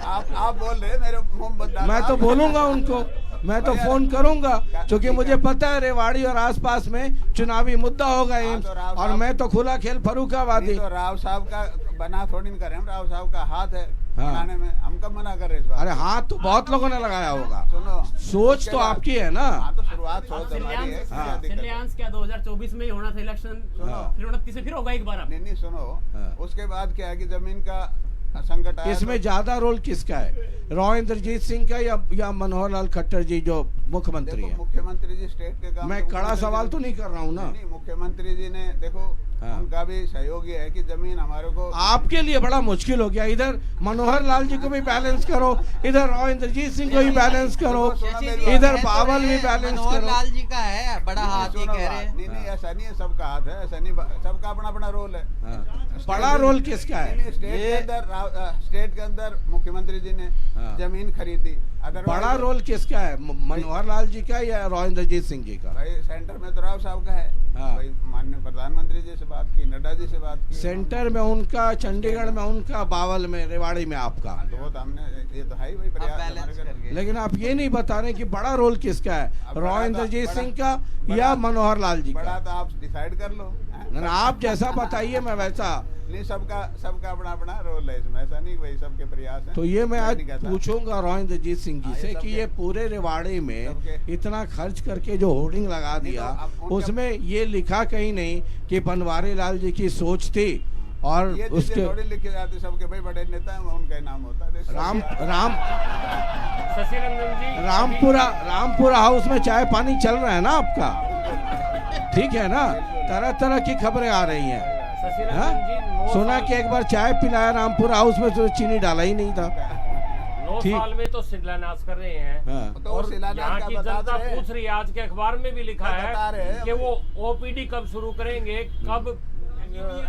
आप बोल रहे हैं मेरे मुंह। मैं तो बोलूंगा उनको, मैं तो फोन करूंगा क्योंकि मुझे पता है रेवाड़ी और आसपास में चुनावी मुद्दा होगा एम्स और मैं तो खुला खेल फर्रुखाबादी। तो राव साहब का बना थोड़ी नहीं कर रहे हम, राव साहब का हाथ है हाँ। बनाने में। हम कब मना कर रहे इस बात? अरे हाथ तो बहुत लोगों ने लगाया होगा। सुनो, सोच तो आपकी है ना। हाँ तो शुरुआत सोच हमारी है। क्या दिक्कत है? सिलियांस क्या 2024 में ही होना था इलेक्शन, फिर 29 से फिर होगा एक बार। नहीं सुनो, हाँ। उसके बाद क्या है कि जमीन का संकट आया। इसमें ज्यादा रोल किसका है, रॉ इंद्रजीत सिंह का या मनोहर लाल खट्टर जी जो मुख्यमंत्री देखो, हैं? मुख्यमंत्री जी स्टेट के काम। मैं तो कड़ा मुख्यमंत्री सवाल जी- तो नहीं कर रहा हूँ ना। नहीं, मुख्यमंत्री जी ने देखो, हाँ। उनका भी सहयोग ये है कि जमीन हमारे को। आपके लिए बड़ा मुश्किल हो गया, इधर मनोहर लाल जी को भी बैलेंस करो, इधर रॉ इंद्रजीत सिंह को भी बैलेंस करो, इधर बावल भी बैलेंस करो। लाल जी का है बड़ा हाथ, ये सुनो कह रहे बात, हैं। नहीं ऐसा नहीं है, सबका हाथ है, ऐसा नहीं, सबका अपना अपना रोल है। हाँ। बड़ा रोल किसका है? नहीं, स्टेट के अंदर मुख्यमंत्री जी ने हाँ। जमीन खरीदी। अदरवाइज बड़ा रोल किसका है, मनोहर लाल जी का या रॉ इंद्रजीत सिंह जी का? भाई सेंटर में तो राव साहब का है। हाँ। भाई माननीय प्रधानमंत्री जी से बात की, नड्डा जी से बात की। सेंटर में उनका, चंडीगढ़ में उनका, बावल में, रेवाड़ी में आपका। तो वो तो हमने, ये तो है ही भाई प्रयास बैलेंस हमारे कर करके। गए। लेकिन आप ये नहीं बता रहे कि बड़ा रोल किसका है, अब रॉ बड़ा तो- इंद्रजीत बड़ा- सिंह का बड़ा- या मनोहर लाल जी बड़ा का? तो आप डिसाइड कर लो। हैं? ना, आप जैसा बताइए मैं वैसा। नहीं, सबका अपना अपना रोल है इसमें, ऐसा नहीं भाई सबके प्रयास हैं। तो ये मैं आज नहीं कहता। पूछूंगा रॉ इंद्रजीत सिंह जी हाँ, ये से कि सबके- ये पूरे रेवाड़ी में सबके- इतना खर्च करके जो होर्डिंग लगा नहीं, दिया, तो अब उनका- उसमें ये लिखा कहीं नहीं कि बनवारी लाल जी की सोच थी और ये चीजें उसके थोड़ी लिखे जाते, सबके भाई बड़े नेता हैं, उनका नाम होता है। शशि रंजन जी, रामपुरा हाउस में चाय पानी चल रहा है ना आपका? ठीक है ना, तरह तरह की खबरें आ रही हैं। शशि हाँ? रंजन जी, 9 सुना कि एक बार चाय पिलाया रामपुरा हाउस में तो चीनी डाला ही नहीं था। 9 ठीक। साल में तो शिलान्यास कर रहे हैं। हाँ। तो और शिलान्यास यहाँ का की बता जनता रहे हैं। पूछ रही है, आज के अखबार में भी लिखा बता रहे है हैं कि अभी। वो ओपीडी कब शुरू करेंगे, कब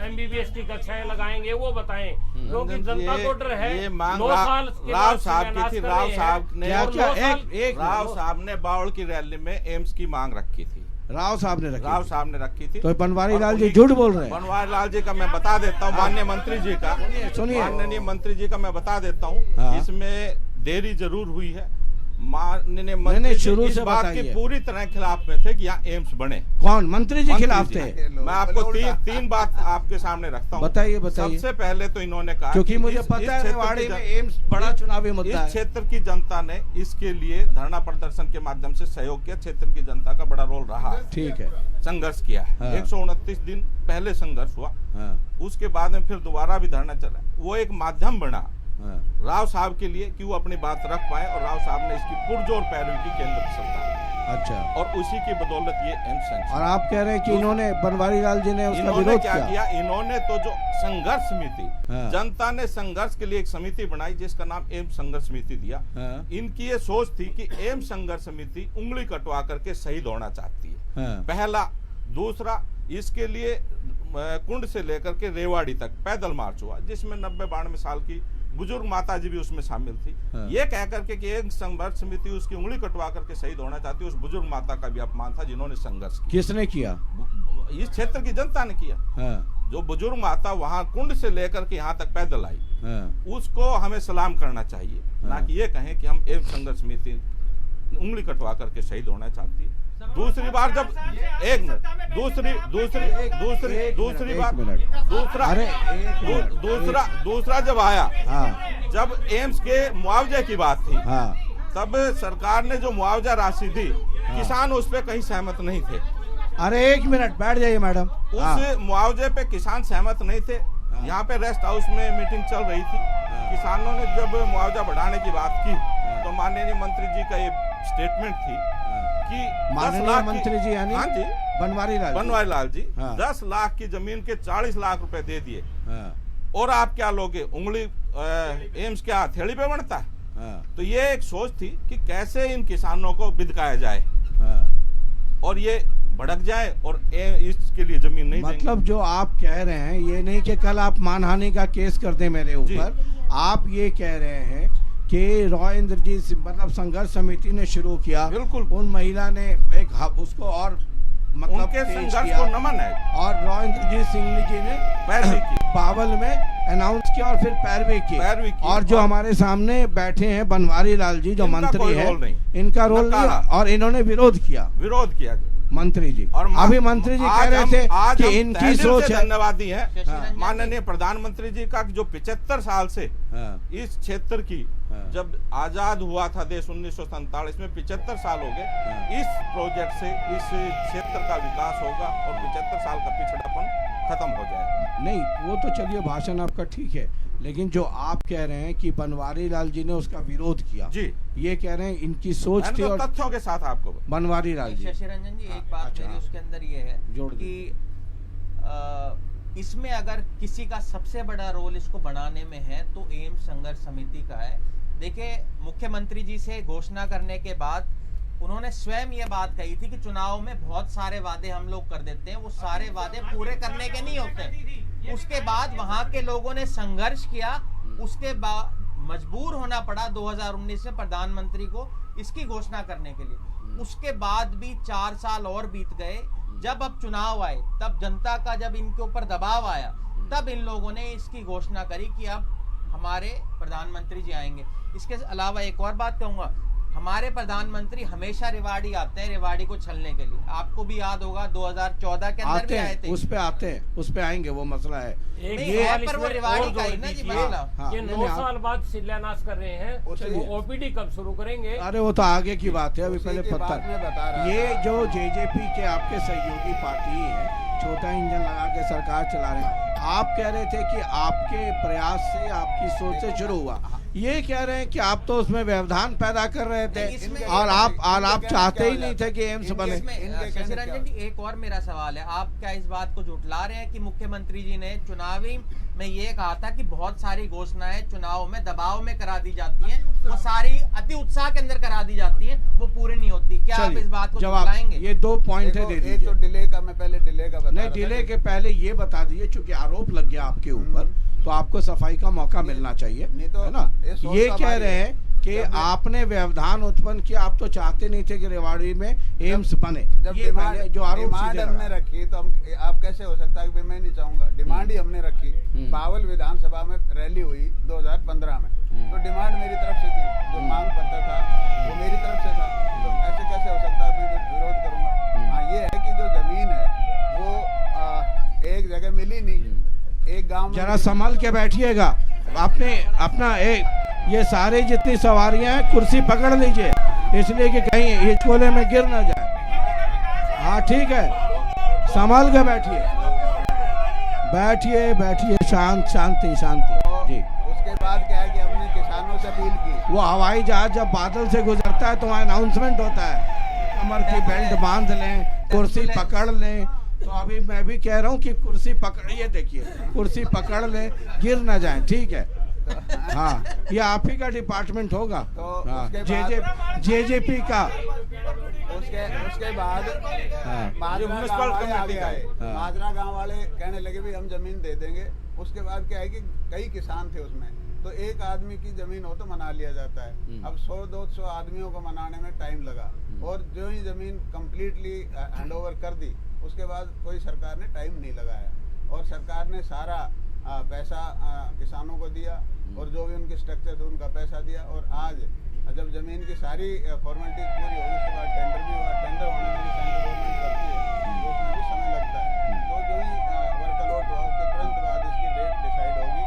एमबीबीएस की कक्षाएं लगाएंगे, वो बताएं, क्योंकि जनता को डर है। ये मांग 9 साल के राव बाद साहब शिलान्यास की थी। कर राव रहे हैं। साहब ने क्या और क्या 9 साल एक राव साहब ने बावल की रैली में एम्स की मांग रखी थी। राव साहब ने रखी राव थी। साहब ने रखी थी। तो बनवारी लाल जी उन्हीं- झूठ बोल रहे हैं। बनवारी लाल जी का मैं बता देता हूँ, माननीय मंत्री जी का, सुनिए। माननीय मंत्री जी का मैं बता देता हूँ। हाँ। इसमें देरी जरूर हुई है। माननीय नहीं, मंत्री जी शुरू इस से बात बताइए। के पूरी तरह खिलाफ में थे कि यहाँ एम्स बने। कौन मंत्री जी मंत्री खिलाफ जी। थे? मैं आपको तीन बात आपके सामने रखता हूँ। बताइए। सबसे पहले तो इन्होंने कहा क्योंकि कि मुझे इस पता है क्षेत्र रेवाड़ी की में जन- एम्स बड़ा चुनावी मुद्दा इस है। क्षेत्र की जनता ने इसके लिए धरना प्रदर्शन के माध्यम से सहयोग किया। क्षेत्र की जनता का बड़ा रोल रहा है, ठीक है। संघर्ष किया है। हाँ। 129 दिन पहले संघर्ष हुआ, हाँ, उसके बाद में फिर दोबारा भी धरना चला। वो एक माध्यम बना हाँ। राव साहब के लिए कि वो अपनी बात रख पाए, और राव साहब ने इसकी पुरजोर पैरवी की केंद्र सरकार, अच्छा। और उसी की बदौलत ये एम्स और सैंक्शन। आप कह रहे हैं कि इन्होंने बनवारी लाल जी ने उसका इन्होंने विरोध क्या किया? किया? इन्होंने तो जो संघर्ष समिति, हाँ। जनता ने संघर्ष के लिए एक समिति बनाई जिसका नाम एम्स संघर्ष समिति दिया। हाँ, इनकी ये सोच थी कि एम्स संघर्ष समिति उंगली कटवा करके शहीद होना चाहती है, हाँ, पहला। दूसरा, इसके लिए कुंड से लेकर के रेवाड़ी तक पैदल मार्च हुआ, जिसमें 90-92 साल की बुजुर्ग माता जी भी उसमें शामिल थी। हाँ। ये कह करके कि एक संघर्ष समिति उसकी उंगली कटवा करके शहीद होना चाहती है, उस बुजुर्ग माता का भी अपमान था जिन्होंने संघर्ष किसने किया? किया। इस क्षेत्र की जनता ने किया। हाँ, जो बुजुर्ग माता वहां कुंड से लेकर के यहाँ तक पैदल आई, हाँ, उसको हमें सलाम करना चाहिए, ना कि ये कहें कि हम एक संघर्ष समिति उंगली कटवा करके शहीद होना चाहती है। दूसरी बार जब एक मिनट दूसरी बार दूसरा जब आया, हाँ, जब एम्स के मुआवजे की बात थी, हाँ, तब सरकार ने जो मुआवजा राशि दी, किसान उस पे कहीं सहमत नहीं थे। अरे एक मिनट बैठ जाइए मैडम। हाँ, उस मुआवजे पे किसान सहमत नहीं थे। यहाँ पे रेस्ट हाउस में मीटिंग चल रही थी। किसानों ने जब मुआवजा बढ़ाने की बात की, तो माननीय मंत्री जी का ये स्टेटमेंट थी कि 10 माननीय लाख की- मंत्री जी यानी हाँ जी, बनवारी लाल जी। जी, हाँ। 10 लाख की जमीन के 40 लाख रुपए दे दिए, हाँ, और आप क्या लोगे? उंगली एम्स क्या हथेली पे बनता है? हाँ, तो ये एक सोच थी कि कैसे इन किसानों को बिदकाया जाए हाँ। और ये भड़क जाए और इसके लिए जमीन नहीं देंगे। मतलब जो आप कह रहे हैं ये नहीं कि कल आप मानहानि का केस कर दें मेरे ऊपर, आप ये कह रहे हैं कि रॉ इंद्रजीत सिंह मतलब संघर्ष समिति ने शुरू किया, बिल्कुल। उन महिला ने एक उसको और मतलब उनके तेज संघर्ष किया, को नमन है। और रॉ इंद्रजीत सिंह जी ने पैरवी की। बावल में अनाउंस किया और फिर पैरवी की। पैरवी की। और जो हमारे सामने बैठे हैं बनवारी लाल जी जो इनका मंत्री कोई है, रोल नहीं। इनका रोल नहीं, नकारा। और इन्होंने विरोध किया। विरोध किया। मंत्री जी। और अभी मंत्री जी कह रहे थे आज कि हम इनकी तहे दिल सोच से है। धन्यवादी शशि है रंजन माननीय प्रधानमंत्री जी का, जो 75 साल से हाँ, इस क्षेत्र की, हाँ। जब आजाद हुआ था देश 1947 में, 75 साल हो गए। इस प्रोजेक्ट से इस क्षेत्र का विकास होगा और 75 साल का पिछड़ापन खत्म हो जाएगा। नहीं वो तो चलिए भाषण आपका ठीक है, लेकिन जो आप कह रहे हैं कि बनवारी लाल जी ने उसका विरोध किया, जी, ये कह रहे हैं इनकी सोच मैंने थी। तो और तथ्यों के साथ आपको बनवारी लाल जी, शशि रंजन जी, एक बात अच्छा, मेरी उसके अंदर ये है जोड़ कि इसमें अगर किसी का सबसे बड़ा रोल इसको बनाने में है तो एम्स संघर्ष समिति का है। देखिए, मुख्यमंत्री जी से घोषणा करने के बाद उन्होंने स्वयं ये बात कही थी कि चुनाव में बहुत सारे वादे हम लोग कर देते हैं, वो सारे वादे पूरे करने के नहीं होते। उसके बाद वहां के लोगों ने संघर्ष किया, उसके बाद मजबूर होना पड़ा 2019 में प्रधानमंत्री को इसकी घोषणा करने के लिए। उसके बाद भी 4 साल और बीत गए। जब अब चुनाव आए, तब जनता का जब इनके ऊपर दबाव आया, तब इन लोगों ने इसकी घोषणा करी कि अब हमारे प्रधानमंत्री जी आएंगे। इसके अलावा एक और बात कहूंगा, हमारे प्रधानमंत्री हमेशा रेवाड़ी आते हैं रेवाड़ी को छलने के लिए। आपको भी याद होगा 2014 के अंदर भी आए थे। उस पे आते हैं, उस पे आएंगे, वो मसला है। ये है पर वो रेवाड़ी का ही ना जी मसला। हाँ, ये 9 साल बाद शिलान्यास कर रहे हैं, वो ओपीडी कब शुरू करेंगे? अरे वो तो आगे की बात है, अभी पहले उसी की बात मैं बता रहा पत्थर। ये था। जो जेजेपी के आपके सहयोगी पार्टी है, छोटा इंजन लगा के सरकार चला रहे हैं। आप कह रहे थे कि आपके प्रयास से, आपकी सोच से शुरू हुआ। ये कह रहे हैं कि आप तो उसमें व्यवधान पैदा कर रहे थे और आप चाहते ही नहीं थे कि एम्स बने। शशि रंजन जी, एक और मेरा सवाल है, आप क्या इस बात को झुठला रहे हैं कि मुख्यमंत्री जी ने चुनावी में ये कहा था कि बहुत सारी घोषणाएं चुनाव में दबाव में करा दी जाती हैं, वो सारी अति उत्साह के अंदर करा दी जाती हैं, वो पूरी नहीं होती? क्या आप इस बात को झुठलाएंगे? ये 2 पॉइंट है, दे दीजिए। एक तो डिले का, मैं पहले डिले का बता नहीं, रहा था। डिले के पहले ये बता दीजिए, चूंकि आरोप लग गया आपके ऊपर, तो आपको सफाई का मौका मिलना चाहिए, नहीं तो है ना? सोच ये तो कह हमारी रहे हैं कि आपने व्यवधान उत्पन्न किया, आप तो चाहते नहीं थे कि रेवाड़ी में एम्स बने। जब ये पहले जो आरोप डिमांड सीधे हमने लगा। रखी, तो हम, आप कैसे हो सकता है कि मैं नहीं चाहूंगा? डिमांड ही हमने रखी। बावल विधानसभा में रैली हुई 2015 में, तो डिमांड मेरी तरफ से थी, जो मांग पत्र था वो मेरी तरफ से था। तो ऐसे कैसे हो सकता है मैं विरोध करूंगा? हाँ, ये है कि जो जमीन है वो एक जगह मिली नहीं, एक गांव में। जरा संभल के बैठिएगा। आपने अपना ये सारे जितनी सवारियां हैं, कुर्सी पकड़ लीजिए, इसलिए कि कहीं ये चोले में गिर ना जाए। हाँ ठीक है, संभल के बैठिए, बैठिए बैठिए, शांति जी। उसके बाद क्या है कि हमने किसानों से अपील की। वो हवाई जहाज जब बादल से गुजरता है तो वहाँ अनाउंसमेंट होता है, कमर की बेल्ट बांध लें, कुर्सी पकड़ लें। तो अभी मैं भी कह रहा हूँ कि कुर्सी पकड़िए, देखिए कुर्सी पकड़ लें, गिर ना जाए, ठीक है? हाँ, ये आप ही का डिपार्टमेंट होगा। तो हाँ, उसके जेजेपी का। उसके बाद माजरा गांव वाले कहने लगे भी हम जमीन दे देंगे। उसके बाद क्या है कि कई किसान थे उसमें, तो एक आदमी की जमीन हो तो मना लिया जाता है। अब 100-200 आदमियों को मनाने में टाइम लगा, और जो ही जमीन कंप्लीटली हैंडओवर कर दी, उसके बाद कोई सरकार ने टाइम नहीं लगाया, और सरकार ने सारा पैसा किसानों को दिया, और जो भी उनके स्ट्रक्चर थे उनका पैसा दिया। और आज जब जमीन की सारी फॉर्मेलिटीज पूरी होगी, उसके बाद टेंडर भी हुआ। टेंडर होने में भी सेंट्रल गवर्नमेंट करती है, तो उसमें भी समय लगता है। तो जो ही वर्क अलॉट हुआ, उसके तुरंत बाद इसकी डेट डिसाइड होगी।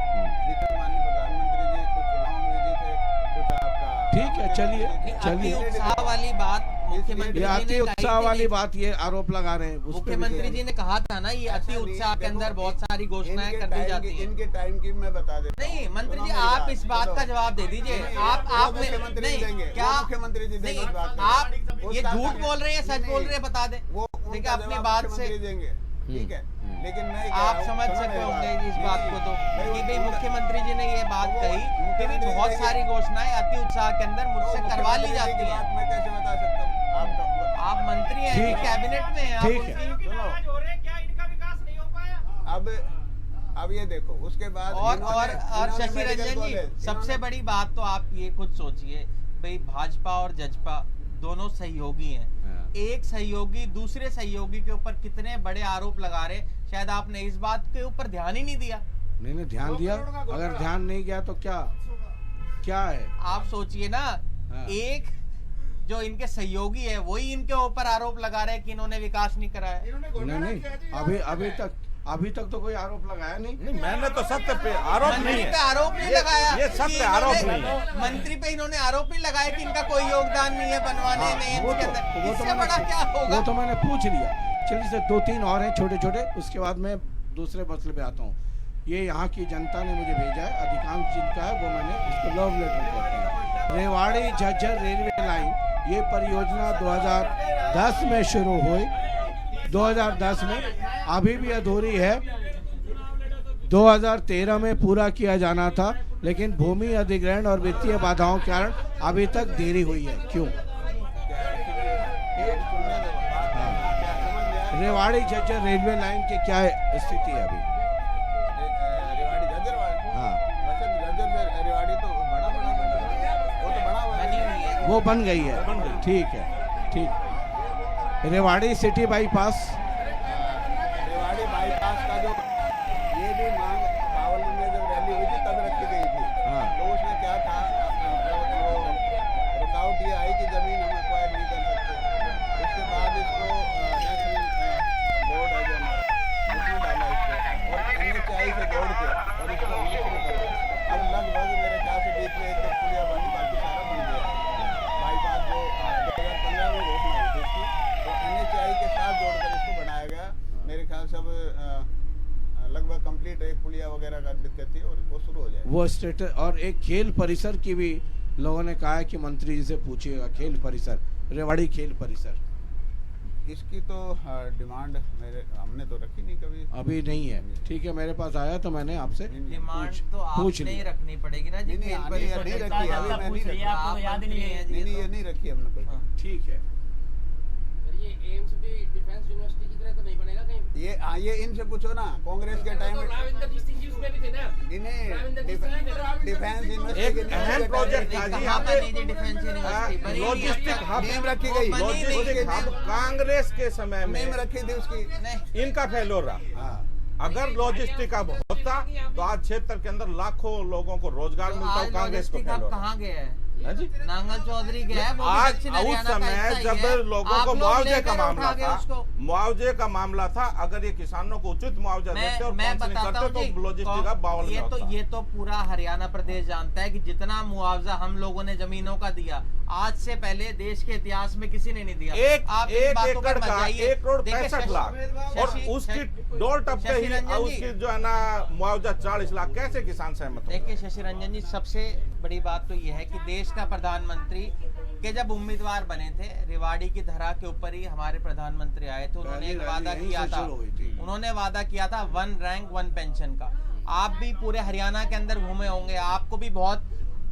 लेकिन माननीय प्रधानमंत्री जी कुछ चुनाव में बिजी थे, कुछ आपका ठीक है, चलिए उत्साह वाली बात मुख्यमंत्री अति उत्साह वाली बात ये आरोप लगा रहे हैं। मुख्यमंत्री जी ने कहा था ना, ये अति उत्साह के अंदर बहुत सारी घोषणाएं कर दी जाती हैं। इनके टाइम की मैं बता देता हूं। नहीं मंत्री जी, आप इस बात का जवाब दे दीजिए। आप नहीं, क्या मुख्यमंत्री जी देंगे? आप ये झूठ बोल रहे हैं, सच बोल रहे हैं, बता दें। देखिए अपनी बात से देंगे, ठीक है, लेकिन मैं आप समझ सकते होंगे इस बात को, तो कि भाई मुख्यमंत्री जी ने ये बात कही कि भी बहुत सारी घोषणाएं अति उत्साह के अंदर मुझसे करवा ली जाती हैं। मैं कैसे बता सकता हूँ? आप मंत्री हैं, कैबिनेट में हैं, आप ठीक है। अब ये देखो, उसके बाद और शशि रंजन जी, सबसे बड़ी बात तो आप ये खुद सोचिए, भाई भाजपा और जजपा दोनों सहयोगी हैं। एक सहयोगी दूसरे सहयोगी के ऊपर कितने बड़े आरोप लगा रहे, शायद आपने इस बात के ऊपर ध्यान ही नहीं दिया। नहीं ध्यान दिया, अगर ध्यान नहीं गया तो क्या है? आप सोचिए ना, एक जो इनके सहयोगी है वही इनके ऊपर आरोप लगा रहे हैं कि इन्होंने विकास नहीं कराया। नहीं, अभी तक तो कोई आरोप लगाया नहीं। मैंने तो सत्य पे आरोप नहीं है, आरोप नहीं लगाया, ये सत्य आरोप नहीं है। मंत्री पे इन्होंने आरोप नहीं लगाया कि इनका कोई योगदान नहीं है बनवाने में। इससे बड़ा क्या होगा? वो तो मैंने पूछ लिया। चलिए, से 2-3 और हैं छोटे छोटे, उसके बाद मैं दूसरे मसले पे आता हूँ। ये यहाँ की जनता ने मुझे भेजा है, अधिकांश जिनका है वो मैंने इसको लव लेटर कहते हैं। रेवाड़ी झज्जर रेलवे लाइन, ये परियोजना 2010 में शुरू हुई, 2010 में, अभी भी अधूरी है। 2013 में पूरा किया जाना था, लेकिन भूमि अधिग्रहण और वित्तीय बाधाओं के कारण अभी तक देरी हुई है। क्यों? रेवाड़ी झज्जर रेलवे लाइन की क्या स्थिति है अभी? रेवाड़ी झज्जर हाँ, झज्जर से रेवाड़ी तो बड़ा वो तो बड़ा हुआ है। वो बन गई है, ठीक है, ठीक। Rewari city bypass, Rewari bypass का जो ये भी मांग पावल में जब रैली हुई थी तब रखी गई थी। हाँ। तो उसमें क्या था, वो रुकावट ये आई कि जमीन हम एक्वायर नहीं कर सकते। उसके बाद इसको नेशनल बोर्ड है जो हमारा, उसमें डाला इसको और NHAI से जोड़ के और इसको हमने शुरू करा। अब लगभग मेरे ख्याल से बीच में एक तक पुलिया बनी, बाकी सारा बन गया। बाईपास जो 2015 में घोषणा हुई थी इसकी, तो NHAI के साथ जोड़कर इसको बनाया गया। मेरे ख्याल से अब लगभग कंप्लीट एक पुलिया वगैरह का दिक्कत थी और वो शुरू हो जाए। वो स्टेटस। और एक खेल परिसर की भी लोगों ने कहा है कि मंत्री जी से पूछिएगा, खेल परिसर, रेवाड़ी खेल परिसर। इसकी तो डिमांड हमने तो रखी नहीं कभी, अभी नहीं है। ठीक है, मेरे पास आया तो मैंने आपसे डिमांड तो पूछ आपने ही लिया। रखनी पड़ेगी ना जी। नहीं रखी है, अभी मैं नहीं रखी, आपको याद नहीं है? नहीं ये नहीं रखी हमने कोई। ठीक है। ये एम्स भी डिफेंस यूनिवर्सिटी की तरह तो नहीं बनेगा कहीं? ये इनसे पूछो ना, कांग्रेस के टाइम में डिफेंस यूनिवर्सिटी एक अहम प्रोजेक्ट था जी, यहाँ पे लॉजिस्टिक हब नेम रखी गई, लॉजिस्टिक हब कांग्रेस के समय में नेम रखी थी उसकी। इनका फेलोर रहा। अगर लॉजिस्टिक हब होता तो आज क्षेत्र के अंदर लाखों लोगों को रोजगार मिलता। कांग्रेस को फेलोर कहाँ गया है? जी? नांगल चौधरी गया है, वो भी आज दक्षिण उस हरियाणा का समय हिस्सा ही जब है। लोगों आप को लोग मुआवजे लेकर का मामला उठा गए था, उसको। मुआवजे का मामला था, अगर ये किसानों को उचित मुआवजा देते और मैं काउंसलिंग बताता करते हूँ तो लॉजिस्टिक हब बावल में होता। ये तो पूरा हरियाणा प्रदेश जानता है कि जितना मुआवजा हम लोगों ने जमीनों का दिया, आज से पहले देश के इतिहास में किसी ने नहीं दिया। एक एकड़ का 1 करोड़ 65 लाख और उसकी डोल टपके ही उसकी जो है ना मुआवजा 40 लाख, कैसे किसान सहमत हो? देखिए शशि रंजन जी, सबसे बड़ी बात तो यह है कि देश का प्रधानमंत्री के जब उम्मीदवार बने थे, रेवाड़ी की धरा के ऊपर ही हमारे प्रधानमंत्री आए थे। उन्होंने एक वादा किया था, उन्होंने वादा किया था 1 रैंक 1 पेंशन का। आप भी पूरे हरियाणा के अंदर घूमे होंगे, आपको भी बहुत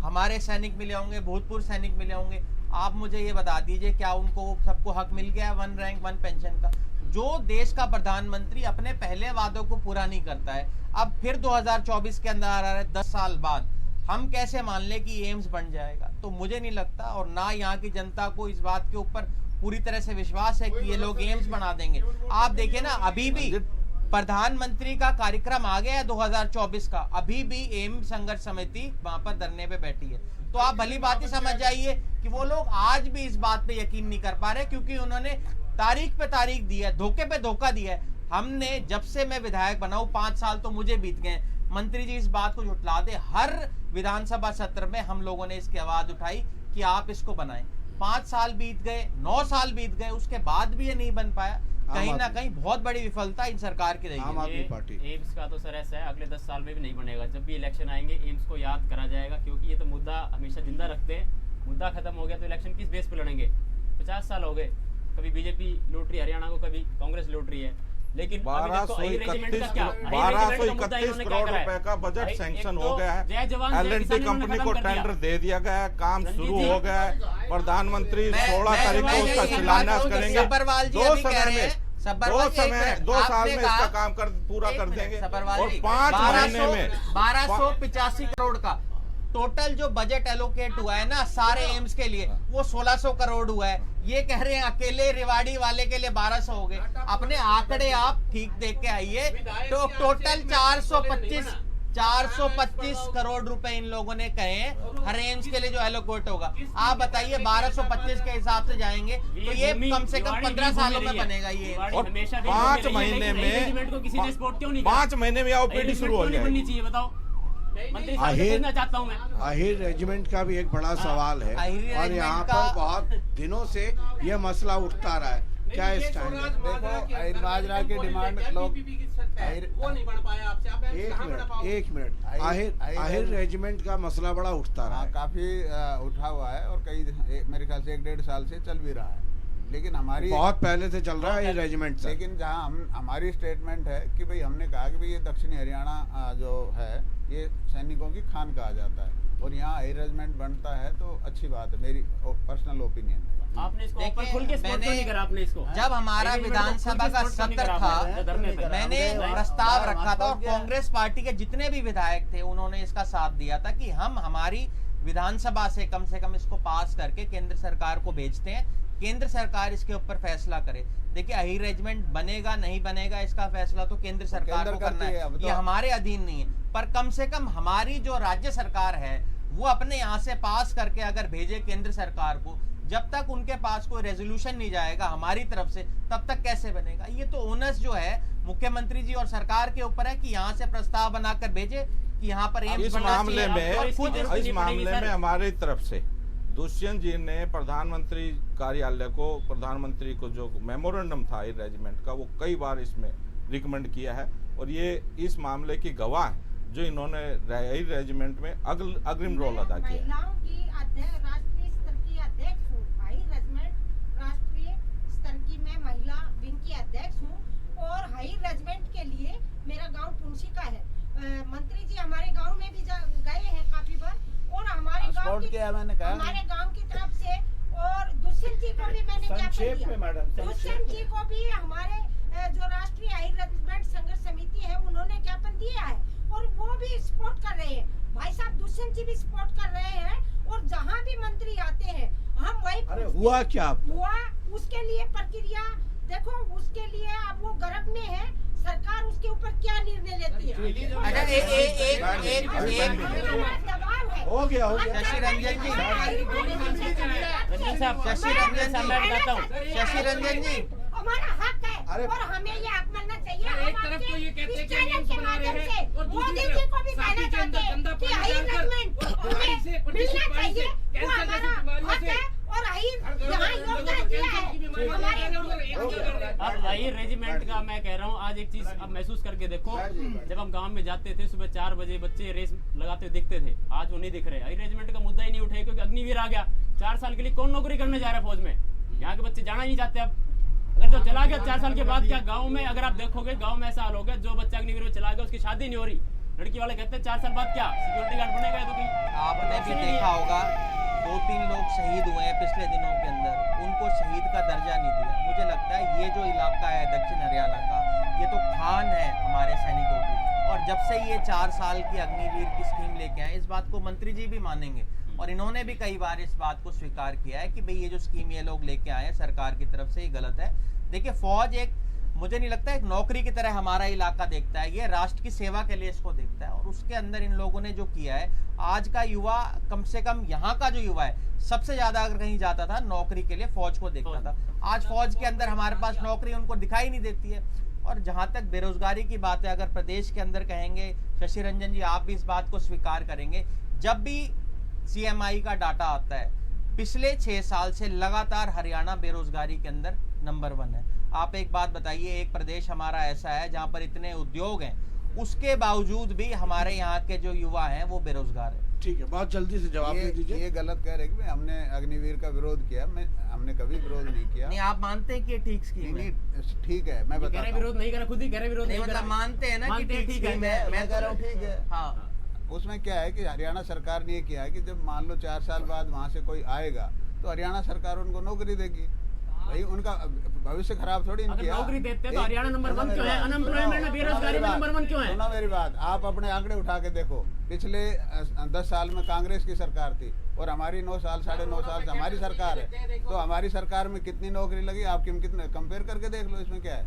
हमारे सैनिक मिले होंगे, भूतपूर्व सैनिक मिले होंगे। आप मुझे ये बता दीजिए, क्या उनको सबको हक मिल गया 1 रैंक 1 पेंशन का? जो देश का प्रधानमंत्री अपने पहले वादों को पूरा नहीं करता है, अब फिर 2024 के अंदर आ रहा है, 10 साल बाद हम कैसे मान ले कि एम्स बन जाएगा? तो मुझे नहीं लगता, और ना यहाँ की जनता को इस बात के ऊपर पूरी तरह से विश्वास है कि ये लोग एम्स बना देंगे। आप देखिए ना, अभी भी प्रधानमंत्री का कार्यक्रम आ गया है 2024 का, अभी भी एम्स संघर्ष समिति वहां पर धरने पे बैठी है। तो आप भली बात ही समझ जाइए कि वो लोग आज भी इस बात पे यकीन नहीं कर पा रहे, क्योंकि उन्होंने तारीख पे तारीख दी है, धोखे पे धोखा दिया है। हमने जब से मैं विधायक बना हूं, 5 साल तो मुझे बीत गए, मंत्री जी इस बात को झुठला दे, हर विधानसभा सत्र में हम लोगों ने इसकी आवाज उठाई कि आप इसको बनाएं। 5 साल बीत गए, 9 साल बीत गए, उसके बाद भी ये नहीं बन पाया। कहीं ना कहीं बहुत बड़ी विफलता इन सरकार की रही है। एम्स का तो सर ऐसा है, अगले 10 साल में भी नहीं बनेगा। जब भी इलेक्शन आएंगे एम्स को याद करा जाएगा, क्योंकि ये तो मुद्दा हमेशा जिंदा रखते हैं। मुद्दा खत्म हो गया तो इलेक्शन किस बेस पे लड़ेंगे? 50 साल हो गए, कभी बीजेपी लूट रही हरियाणा को, कभी कांग्रेस लूट रही है। लेकिन 1231 करोड़ रुपए का बजट सैंक्शन हो गया है। L&T कंपनी को टेंडर दे दिया गया है, काम शुरू हो गया है। प्रधानमंत्री 16 तारीख को उसका शिलान्यास करेंगे। 2 साल में इसका काम पूरा कर देंगे और 5 महीने में 1285 करोड़ का टोटल जो बजट एलोकेट हुआ है ना सारे एम्स के लिए, वो 1600 करोड़ हुआ है। ये कह रहे हैं अकेले रेवाड़ी वाले के लिए 1200 हो गए। अपने आंकड़े आप ठीक देख के आइए, तो टोटल 425 करोड़ रुपए इन लोगों ने कहे हैं हर एम्स के लिए जो एलोकेट होगा। आप बताइए 1225 के हिसाब से जाएंगे तो ये कम से कम 15 सालों में बनेगा ये। और 5 महीने में किसी ने सपोर्ट क्यों नहीं 5 महीने में ओपीडी शुरू हो जाएगी। चाहिए बताओ, मंत्री साहब से पूछना चाहता हूं मैं। आहिर रेजिमेंट का भी एक बड़ा सवाल है और यहाँ पर बहुत दिनों से ये मसला उठता रहा है, क्या स्टैंड है? देखो आहिर माजरा की डिमांड लोग एक मिनट आहिर रेजिमेंट का मसला बड़ा उठता रहा है। काफी उठा हुआ है और कई मेरे ख्याल से 1-1.5 साल से चल भी रहा है, लेकिन हमारी बहुत पहले से चल रहा है ये रेजिमेंट से। लेकिन जहां हमारी स्टेटमेंट है कि भाई हमने कहा कि भाई ये दक्षिणी हरियाणा जो है ये सैनिकों की खान कहा जाता है और यहाँ आहिर रेजिमेंट बनता है तो अच्छी बात है, मेरी पर्सनल ओपिनियन है। आपने इसको ऊपर खुल के सपोर्ट क्यों नहीं करा? आपने इसको जब हमारा विधानसभा का सत्र था मैंने प्रस्ताव रखा था और कांग्रेस पार्टी के जितने भी विधायक थे उन्होंने इसका साथ दिया था कि हम हमारी विधानसभा से कम इसको पास करके केंद्र सरकार को भेजते हैं, केंद्र सरकार इसके ऊपर फैसला करे। देखिए आहिर रेजिमेंट बनेगा नहीं बनेगा इसका फैसला तो केंद्र सरकार को करना है, ये हमारे अधीन नहीं है। पर कम से कम हमारी जो राज्य सरकार है वो अपने यहाँ से पास करके अगर भेजे केंद्र सरकार को, जब तक उनके पास कोई रेजोल्यूशन नहीं जाएगा हमारी तरफ से तब तक कैसे बनेगा? ये तो ओनस जो है मुख्यमंत्री जी और सरकार के ऊपर है कि यहाँ से प्रस्ताव बनाकर भेजे कि यहाँ पर इस मामले में हमारी तरफ से दुष्यंत जी ने प्रधानमंत्री कार्यालय को, प्रधानमंत्री को जो मेमोरेंडम था आहिर रेजिमेंट का वो कई बार इसमें रिकमेंड किया है और ये इस मामले की गवाह है जो इन्होंने आहिर रेजिमेंट में अग्रिम रोल अदा किया। महिलाओं की राष्ट्रीय स्तर की अध्यक्ष हूँ, आहिर रेजिमेंट राष्ट्रीय स्तर की मैं महिला विंग की अध्यक्ष हूँ और आहिर रेजिमेंट के लिए मेरा गांव पुंसी का है। मंत्री जी हमारे गांव में भी गए हैं काफी बार और हमारे गांव की तरफ से और दुष्यंत जी को भी मैंने ज्ञापन दिया। दुष्यंत जी को भी हमारे जो राष्ट्रीय आहिर रेजिमेंट संघर्ष समिति है उन्होंने ज्ञापन दिया है और वो भी सपोर्ट कर रहे हैं। भाई साहब दुष्यंत जी भी सपोर्ट कर रहे हैं और जहाँ भी मंत्री आते हैं हम वही हुआ क्या हुआ उसके लिए प्रक्रिया देखो, उसके लिए अब वो गर्भ में है, सरकार उसके ऊपर क्या निर्णय लेती है। हो गया शशि रंजन जी, शशि रंजन जी हमारा हक है और हमें ये हक मिलना चाहिए। एक तरफ तो ये कहते हैं कि एम्स बना रहे हैं और मोदी जी को भी कहना चाहते हैं कि आहिर रेजिमेंट हमें मिलना चाहिए, वो हमारा हक है और आहिर यहाँ योगदान दिया है हमारे। अब आहिर रेजिमेंट का मैं कह रहा हूँ आज एक चीज अब महसूस करके देखो, जब हम गांव में जाते थे सुबह 4 बजे बच्चे रेस लगाते हुए दिखते थे, आज वो नहीं दिख रहे। आहिर रेजिमेंट का मुद्दा ही नहीं उठे क्योंकि अग्निवीर आ गया। 4 साल के लिए कौन नौकरी करने जा रहा है फौज में? यहाँ के बच्चे जाना नहीं चाहते। अब अगर जो चला गया 4 साल के बाद, क्या गांव में अगर आप देखोगे गांव में ऐसा हाल हो गया, जो बच्चा अग्निवीर में चला गया उसकी शादी नहीं हो रही, लड़की वाले कहते हैं 4 साल बाद क्या सिक्योरिटी गार्ड बनेगा? तो कहीं आपने भी देखा होगा 2-3 लोग शहीद हुए हैं पिछले दिनों के अंदर, उनको शहीद का दर्जा नहीं दिया। मुझे लगता है ये जो इलाका है दक्षिण हरियाणा का, ये तो खान है हमारे सैनिकों की। और जब से ये 4 साल की अग्निवीर की स्कीम लेके आए, इस बात को मंत्री जी भी मानेंगे और इन्होंने भी कई बार इस बात को स्वीकार किया है कि भाई ये जो स्कीम ये लोग लेके आए हैं सरकार की तरफ से, ये गलत है। देखिए फौज एक, मुझे नहीं लगता एक नौकरी की तरह हमारा इलाका देखता है, ये राष्ट्र की सेवा के लिए इसको देखता है। और उसके अंदर इन लोगों ने जो किया है, आज का युवा, कम से कम यहाँ का जो युवा है सबसे ज्यादा अगर कहीं जाता था नौकरी के लिए फौज को देखता था। आज फौज के अंदर हमारे पास नौकरी उनको दिखाई नहीं देती है। और जहां तक बेरोजगारी की बात है, अगर प्रदेश के अंदर कहेंगे, शशि रंजन जी आप भी इस बात को स्वीकार करेंगे, जब भी CMI का डाटा आता है पिछले 6 साल से लगातार हरियाणा बेरोजगारी के अंदर नंबर 1 है। आप एक बात बताइए, एक प्रदेश हमारा ऐसा है जहां पर इतने उद्योग हैं, उसके बावजूद भी हमारे यहाँ के जो युवा हैं वो बेरोजगार है। ठीक है, बहुत जल्दी से जवाब दे दीजिए। ये गलत कह रहे हैं कि हमने अग्निवीर का विरोध किया, हमने कभी विरोध नहीं किया। नहीं, आप मानते हैं कि ये ठीक स्कीम है? ठीक है, मैं बता रहा हूं। विरोध नहीं करा, खुद ही कह रहे विरोध नहीं करा। मानते हैं ना कि ठीक स्कीम है, मैं कह रहा हूँ ठीक है। हाँ, उसमें क्या है कि हरियाणा सरकार ने ये किया है कि जब मान लो 4 साल बाद वहाँ से कोई आएगा तो हरियाणा सरकार उनको नौकरी देगी। भाई उनका भविष्य खराब थोड़ी किया। नौकरी देते तो हरियाणा नंबर 1 क्यों है? अनएम्प्लॉयमेंट में, बेरोजगारी में नंबर 1 क्यों है? सुनो मेरी बात, आप अपने आंकड़े उठा के देखो, पिछले 10 साल में कांग्रेस की सरकार थी और हमारी 9 साल 9.5 साल से हमारी सरकार है, तो हमारी सरकार में कितनी नौकरी लगी आप कितने कंपेयर करके देख लो, इसमें क्या है।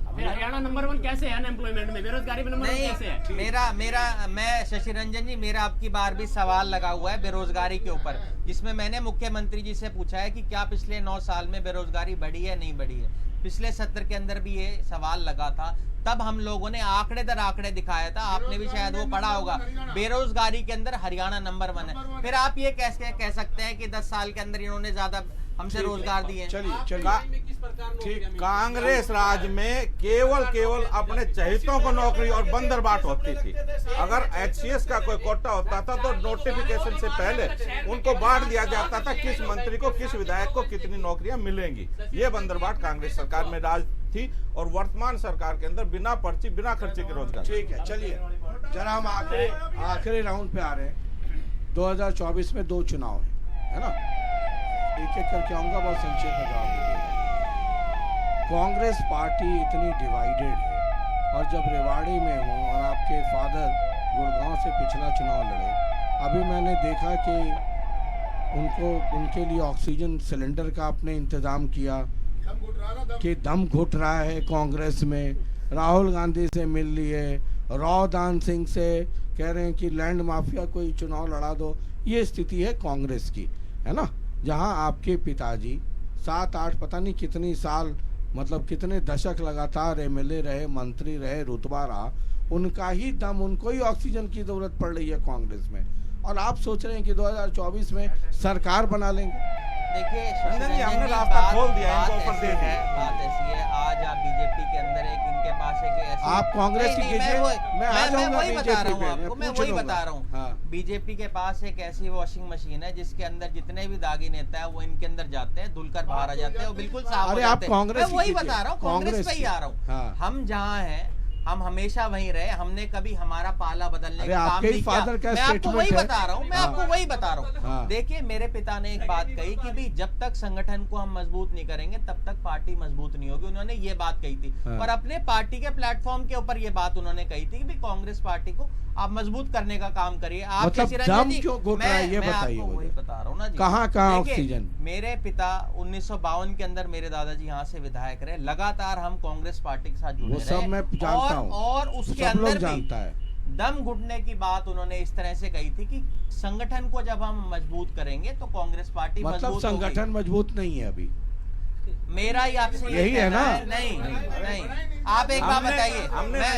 फिर हरियाणा नंबर 1 कैसे है अनएम्प्लॉयमेंट में, बेरोजगारी में नंबर 1 कैसे है? मैं शशि रंजन जी, मेरा आपकी बार भी सवाल लगा हुआ है बेरोजगारी के ऊपर, जिसमें मैंने मुख्यमंत्री जी से पूछा है कि क्या पिछले 9 साल में बेरोजगारी बढ़ी है नहीं बढ़ी है। पिछले सत्र के अंदर भी ये सवाल लगा था, तब हम लोगों ने आंकड़े दर आंकड़े दिखाया था, आपने भी शायद वो पढ़ा होगा। बेरोजगारी के अंदर हरियाणा नंबर 1 है। फिर आप ये कैसे कह सकते हैं कि 10 साल के अंदर इन्होंने ज्यादा हमसे रोजगार दिए? ठीक, कांग्रेस राज में केवल अपने चहेतों को नौकरी और बंदरबाट होती थी। अगर एचसीएस का कोई कोटा होता था तो नोटिफिकेशन से पहले उनको बांट दिया जाता था किस मंत्री को, किस विधायक को कितनी नौकरियां मिलेंगी। ये बंदरबाट कांग्रेस सरकार में राज थी, और वर्तमान सरकार के अंदर बिना पर्ची बिना खर्चे के रोजगार। ठीक है, चलिए जरा हम आखिरी राउंड पे आ रहे हैं। 2024 में 2 चुनाव है ना, एक एक करके आऊंगा, बहुत संक्षेप में जवाब दीजिएगा। कांग्रेस पार्टी इतनी डिवाइडेड है, और जब रेवाड़ी में हूँ और आपके फादर गुड़गांव से पिछला चुनाव लड़े, अभी मैंने देखा कि उनके लिए ऑक्सीजन सिलेंडर का आपने इंतजाम किया कि दम घुट रहा है कांग्रेस में। राहुल गांधी से मिल लिए, रौदान सिंह से कह रहे हैं कि लैंड माफिया कोई चुनाव लड़ा दो। ये स्थिति है कांग्रेस की, है ना, जहां आपके पिताजी 7-8 पता नहीं कितनी साल, मतलब कितने दशक लगातार एमएलए रहे, मंत्री रहे, रुतबा रहा, उनका ही दम, उनको ही ऑक्सीजन की जरूरत पड़ रही है कांग्रेस में, और आप सोच रहे हैं कि 2024 में सरकार बना लेंगे। देखिए हमने रास्ता खोल दिया, इनको ऑफर दे दिया। बात ऐसी है, आज आप बीजेपी के अंदर एक इनके पास एक ऐसी, आप कांग्रेस की कीजिए, मैं वही बता रहा हूँ आपको, मैं वही बता रहा हूँ। बीजेपी के पास एक ऐसी वॉशिंग मशीन है जिसके अंदर जितने भी दागी नेता है वो इनके अंदर जाते हैं, धुलकर बाहर आ जाते हैं, वो बिल्कुल साफ हो जाते हैं। मैं वही बता रहा हूँ, कांग्रेस पे ही आ रहा हूँ। हम जहाँ हैं हम हमेशा वहीं रहे, हमने कभी हमारा पाला बदलने का काम नहीं किया। मैं आपको वही बता रहा हूँ, मैं आपको वही बता रहा हूँ। देखिए मेरे पिता ने एक बात कही कि भाई जब तक संगठन को हम मजबूत नहीं करेंगे तब तक पार्टी मजबूत नहीं होगी। उन्होंने ये बात कही थी, और अपने पार्टी के प्लेटफॉर्म के ऊपर ये बात उन्होंने कही थी कि भाई कांग्रेस पार्टी को आप मजबूत करने का काम करिए। आप मतलब दम क्यों घुट रहा है ये बताइए। वही बता रहा हूँ ना जी, कहाँ ऑक्सीजन। मेरे पिता 1952 के अंदर मेरे दादाजी यहाँ से विधायक रहे, लगातार हम कांग्रेस पार्टी के साथ जुड़े रहे, सब मैं जानता हूँ, और उसके अंदर भी दम घुटने की बात उन्होंने इस तरह से कही थी कि संगठन को जब हम मजबूत करेंगे तो कांग्रेस पार्टी मतलब संगठन मजबूत नहीं है अभी। मेरा ही आपसे यही है ना? नहीं, आप एक बात बताइए।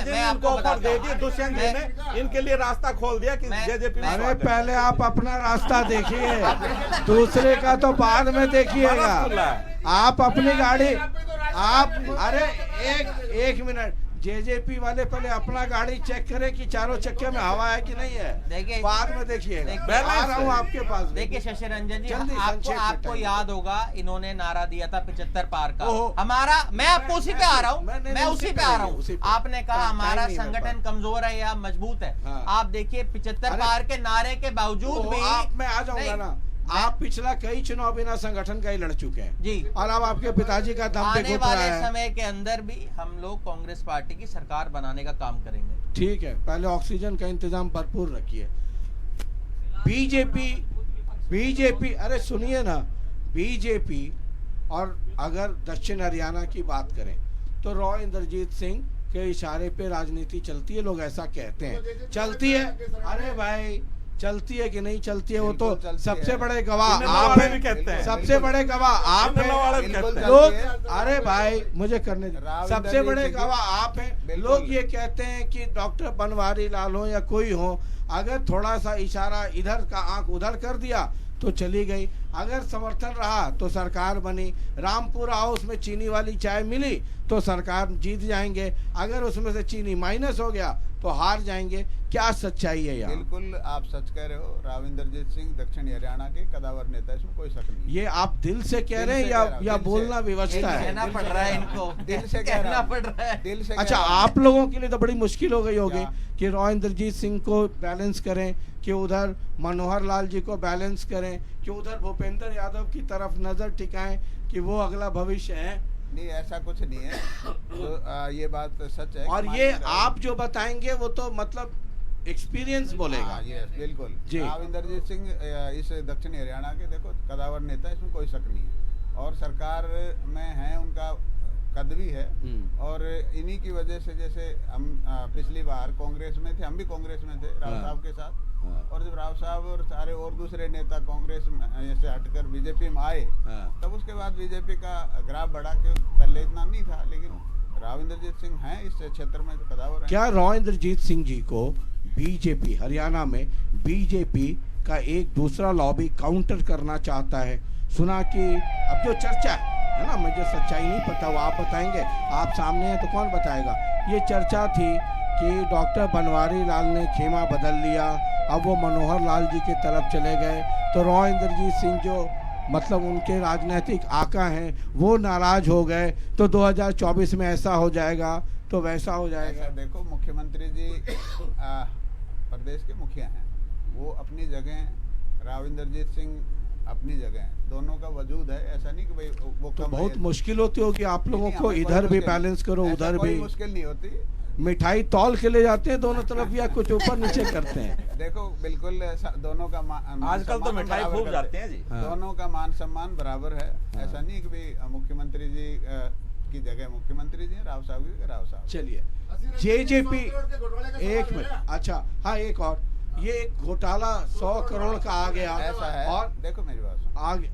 मैं आपको ऑफर दे दी, दुष्यंत जी ने इनके लिए रास्ता खोल दिया कि जेजेपी। अरे पहले आप अपना रास्ता देखिए, दूसरे का तो बाद में देखिएगा। आप अपनी गाड़ी, आप अरे एक मिनट, जेजेपी वाले पहले अपना गाड़ी चेक करें कि चारों चक्के में हवा है कि नहीं है, देखिए बाद में देखिए। आ रहा हूँ आपके पास। देखिए शशि रंजन जी, आपको याद होगा इन्होंने नारा दिया था 75 पार का हमारा। मैं आपको उसी पे आ रहा हूँ, मैं उसी पे आ रहा हूँ। आपने कहा हमारा संगठन कमजोर है या मजबूत है। आप देखिए 75 पार के नारे के बावजूद भी, मैं आ जाऊंगा ना, आप पिछला कई चुनाव बिना संगठन का ही लड़ चुके हैं जी, और अब आपके पिताजी का दम पे घुट रहा है। आने वाले समय के अंदर भी हम लोग कांग्रेस पार्टी की सरकार बनाने का काम करेंगे। ठीक है, पहले ऑक्सीजन का इंतजाम भरपूर रखिए। बीजेपी अरे सुनिए ना, बीजेपी और अगर दक्षिण हरियाणा की बात करें तो रॉ इंद्रजीत सिंह के इशारे पे राजनीति चलती है, लोग ऐसा कहते हैं। चलती है, अरे भाई चलती है कि नहीं चलती है वो तो सबसे बड़े गवाह आप हैं, सबसे बड़े गवाह आप हैं। लोग, अरे भाई मुझे करने दे, सबसे बड़े गवाह आप हैं। लोग ये कहते हैं कि डॉक्टर बनवारी लाल हो या कोई हो, अगर थोड़ा सा इशारा इधर का आंख उधर कर दिया तो चली गई। अगर समर्थन रहा तो सरकार बनी। रामपुरा हाउस में चीनी वाली चाय मिली तो सरकार जीत जाएंगे, अगर उसमें से चीनी माइनस हो गया तो हार जाएंगे। क्या सच्चाई है यहाँ? बिल्कुल आप सच कह रहे हो। राव इंद्रजीत सिंह दक्षिण हरियाणा के कदावर नेता, इसमें कोई शक नहीं। ये आप दिल से कह रहे हैं या बोलना व्यवस्था है? कहना पड़ रहा है इनको, दिल से कहना पड़ रहा है, दिल से। अच्छा, आप लोगों के लिए तो बड़ी मुश्किल हो गई होगी कि रॉ इंद्रजीत सिंह को बैलेंस करें, कि उधर मनोहर लाल जी को बैलेंस करें, कि उधर भूपेंद्र यादव की तरफ नजर टिकाएं कि वो अगला भविष्य है। नहीं, ऐसा कुछ नहीं है। तो ये बात सच है। और ये आप जो बताएंगे वो तो मतलब एक्सपीरियंस बोलेगा। यस बिल्कुल जी। राव इंद्रजीत सिंह इस दक्षिण हरियाणा के देखो कदावर नेता, इसमें कोई शक नहीं है, और सरकार में है उनका कद भी है। और इन्हीं की वजह से, जैसे हम पिछली बार कांग्रेस में थे, हम भी कांग्रेस में थे राव साहब के साथ, और जब राव साहब और सारे और दूसरे नेता कांग्रेस से हटकर बीजेपी में आए, तब उसके बाद बीजेपी का ग्राफ बढ़ा के पहले इतना नहीं था, लेकिन राव इंद्रजीत सिंह हैं इस क्षेत्र में कदावर हैं। क्या राव इंद्रजीत सिंह जी को बीजेपी, हरियाणा में बीजेपी का एक दूसरा लॉबी काउंटर करना चाहता है? सुना कि अब जो चर्चा है ना, मुझे सच्चाई नहीं पता, वो आप बताएंगे, आप सामने हैं तो कौन बताएगा। ये चर्चा थी कि डॉक्टर बनवारी लाल ने खेमा बदल लिया, अब वो मनोहर लाल जी की तरफ चले गए, तो राव इंद्रजीत सिंह जो मतलब उनके राजनीतिक आका हैं वो नाराज हो गए, तो 2024 में ऐसा हो जाएगा तो वैसा हो जाएगा। देखो, मुख्यमंत्री जी प्रदेश के मुखिया हैं, वो अपनी जगह, राव इंद्रजीत सिंह अपनी जगह, दोनों का वजूद है। ऐसा नहीं कि भाई वो तो बहुत मुश्किल होती होगी आप लोगों को, इधर भी बैलेंस करो उधर भी। मुश्किल नहीं होती, मिठाई तौल के ले जाते हैं दोनों तरफ या कुछ ऊपर नीचे करते हैं? देखो, बिल्कुल दोनों का आजकल तो मिठाई खूब जाते हैं जी। दोनों का मान सम्मान बराबर है। ऐसा नहीं कि भाई मुख्यमंत्री जी की जगह मुख्यमंत्री जी, राव साहब की राव साहब। चलिए, जेजेपी, एक मिनट, अच्छा हाँ, एक और, ये एक घोटाला 100 करोड़ का आ गया, ऐसा है, और देखो मेरी बात आगे,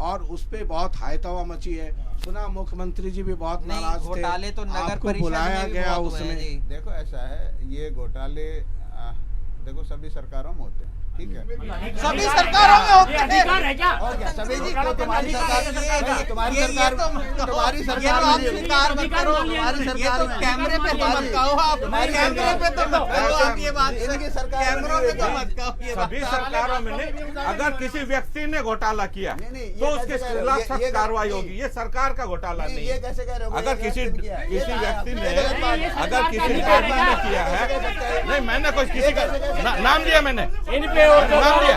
और उस पे बहुत हायतवा मची है, सुना मुख्यमंत्री जी भी बहुत नाराज थे, घोटाले तो नगर परिषद बुलाया गया उसमें। देखो ऐसा है, ये घोटाले देखो सभी सरकारों में होते हैं, ठीक है, सभी सरकारों में होते हैं। अधिकार है क्या? और क्या सभी जी को तुम्हारी सरकार, तुम्हारी सरकार, तुम्हारी सरकार, कैमरे पे तो मत कहो आप, कैमरे पे तो मत कहो आप ये बात, इनकी सरकार, कैमरों पे तो मत कहो ये बात। सभी सरकारों में नहीं, अगर किसी व्यक्ति ने घोटाला किया तो उसके खिलाफ सख्त कार्रवाई होगी। ये सरकार का घोटाला नहीं ये है। कैसे कह रहे हो? अगर किसी व्यक्ति ने, अगर किसी डिपार्टमेंट ने किया है, नहीं मैंने कोई किसी का नाम लिया, मैंने इन पे और नाम लिया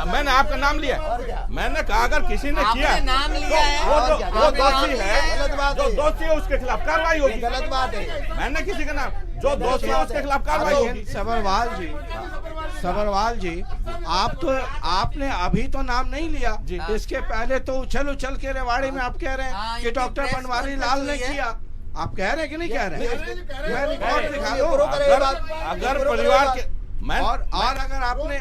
मैंने आपका नाम लिया, मैंने कहा अगर किसी ने किया नाम लिया है, वो दोषी है, जो दोषी है उसके खिलाफ कार्रवाई होगी। गलत बात है, मैंने किसी का नाम, जो दोषी है उसके खिलाफ कार्रवाई होगी। सबरवाल जी, आपने अभी तो नाम नहीं लिया, इसके पहले तो उछल के रेवाड़ी में आप कह रहे हैं कि डॉक्टर बनवारी लाल ने किया, आप कह रहे हैं कि नहीं कह रहे हैं? मैं रिकॉर्ड दिखा दूं, अगर परिवार के और अगर आपने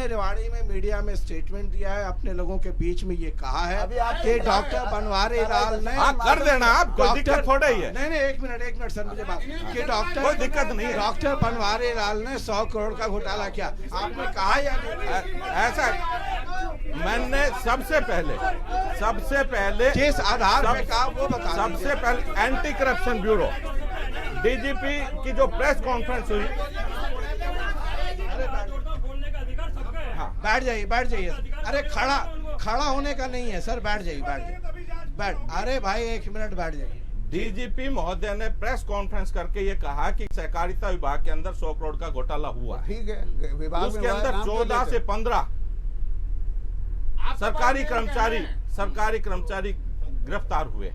रेवाड़ी में मीडिया में स्टेटमेंट दिया है, अपने लोगों के बीच में ये कहा है कि डॉक्टर बनवारी लाल ने, कर देना, आप कोई दिक्कत थोड़ा ही है। नहीं, एक मिनट सर, मुझे बात कि डॉक्टर, कोई दिक्कत नहीं है, डॉक्टर बनवारी लाल ने 100 करोड़ का घोटाला किया, आपने कहा या नहीं? ऐसा मैंने सबसे पहले किस आधार पे कहा वो बता। सबसे पहले एंटी करप्शन ब्यूरो, डीजीपी की जो प्रेस कॉन्फ्रेंस हुई, बैठ जाइए। अरे खड़ा होने का नहीं है सर, बैठ जाइए। अरे भाई 1 मिनट बैठ जाइए। डीजीपी महोदय ने प्रेस कॉन्फ्रेंस करके ये कहा कि सहकारिता विभाग के अंदर 100 करोड़ का घोटाला हुआ, ठीक है, विभाग उसके अंदर 14 से 15 सरकारी कर्मचारी गिरफ्तार हुए।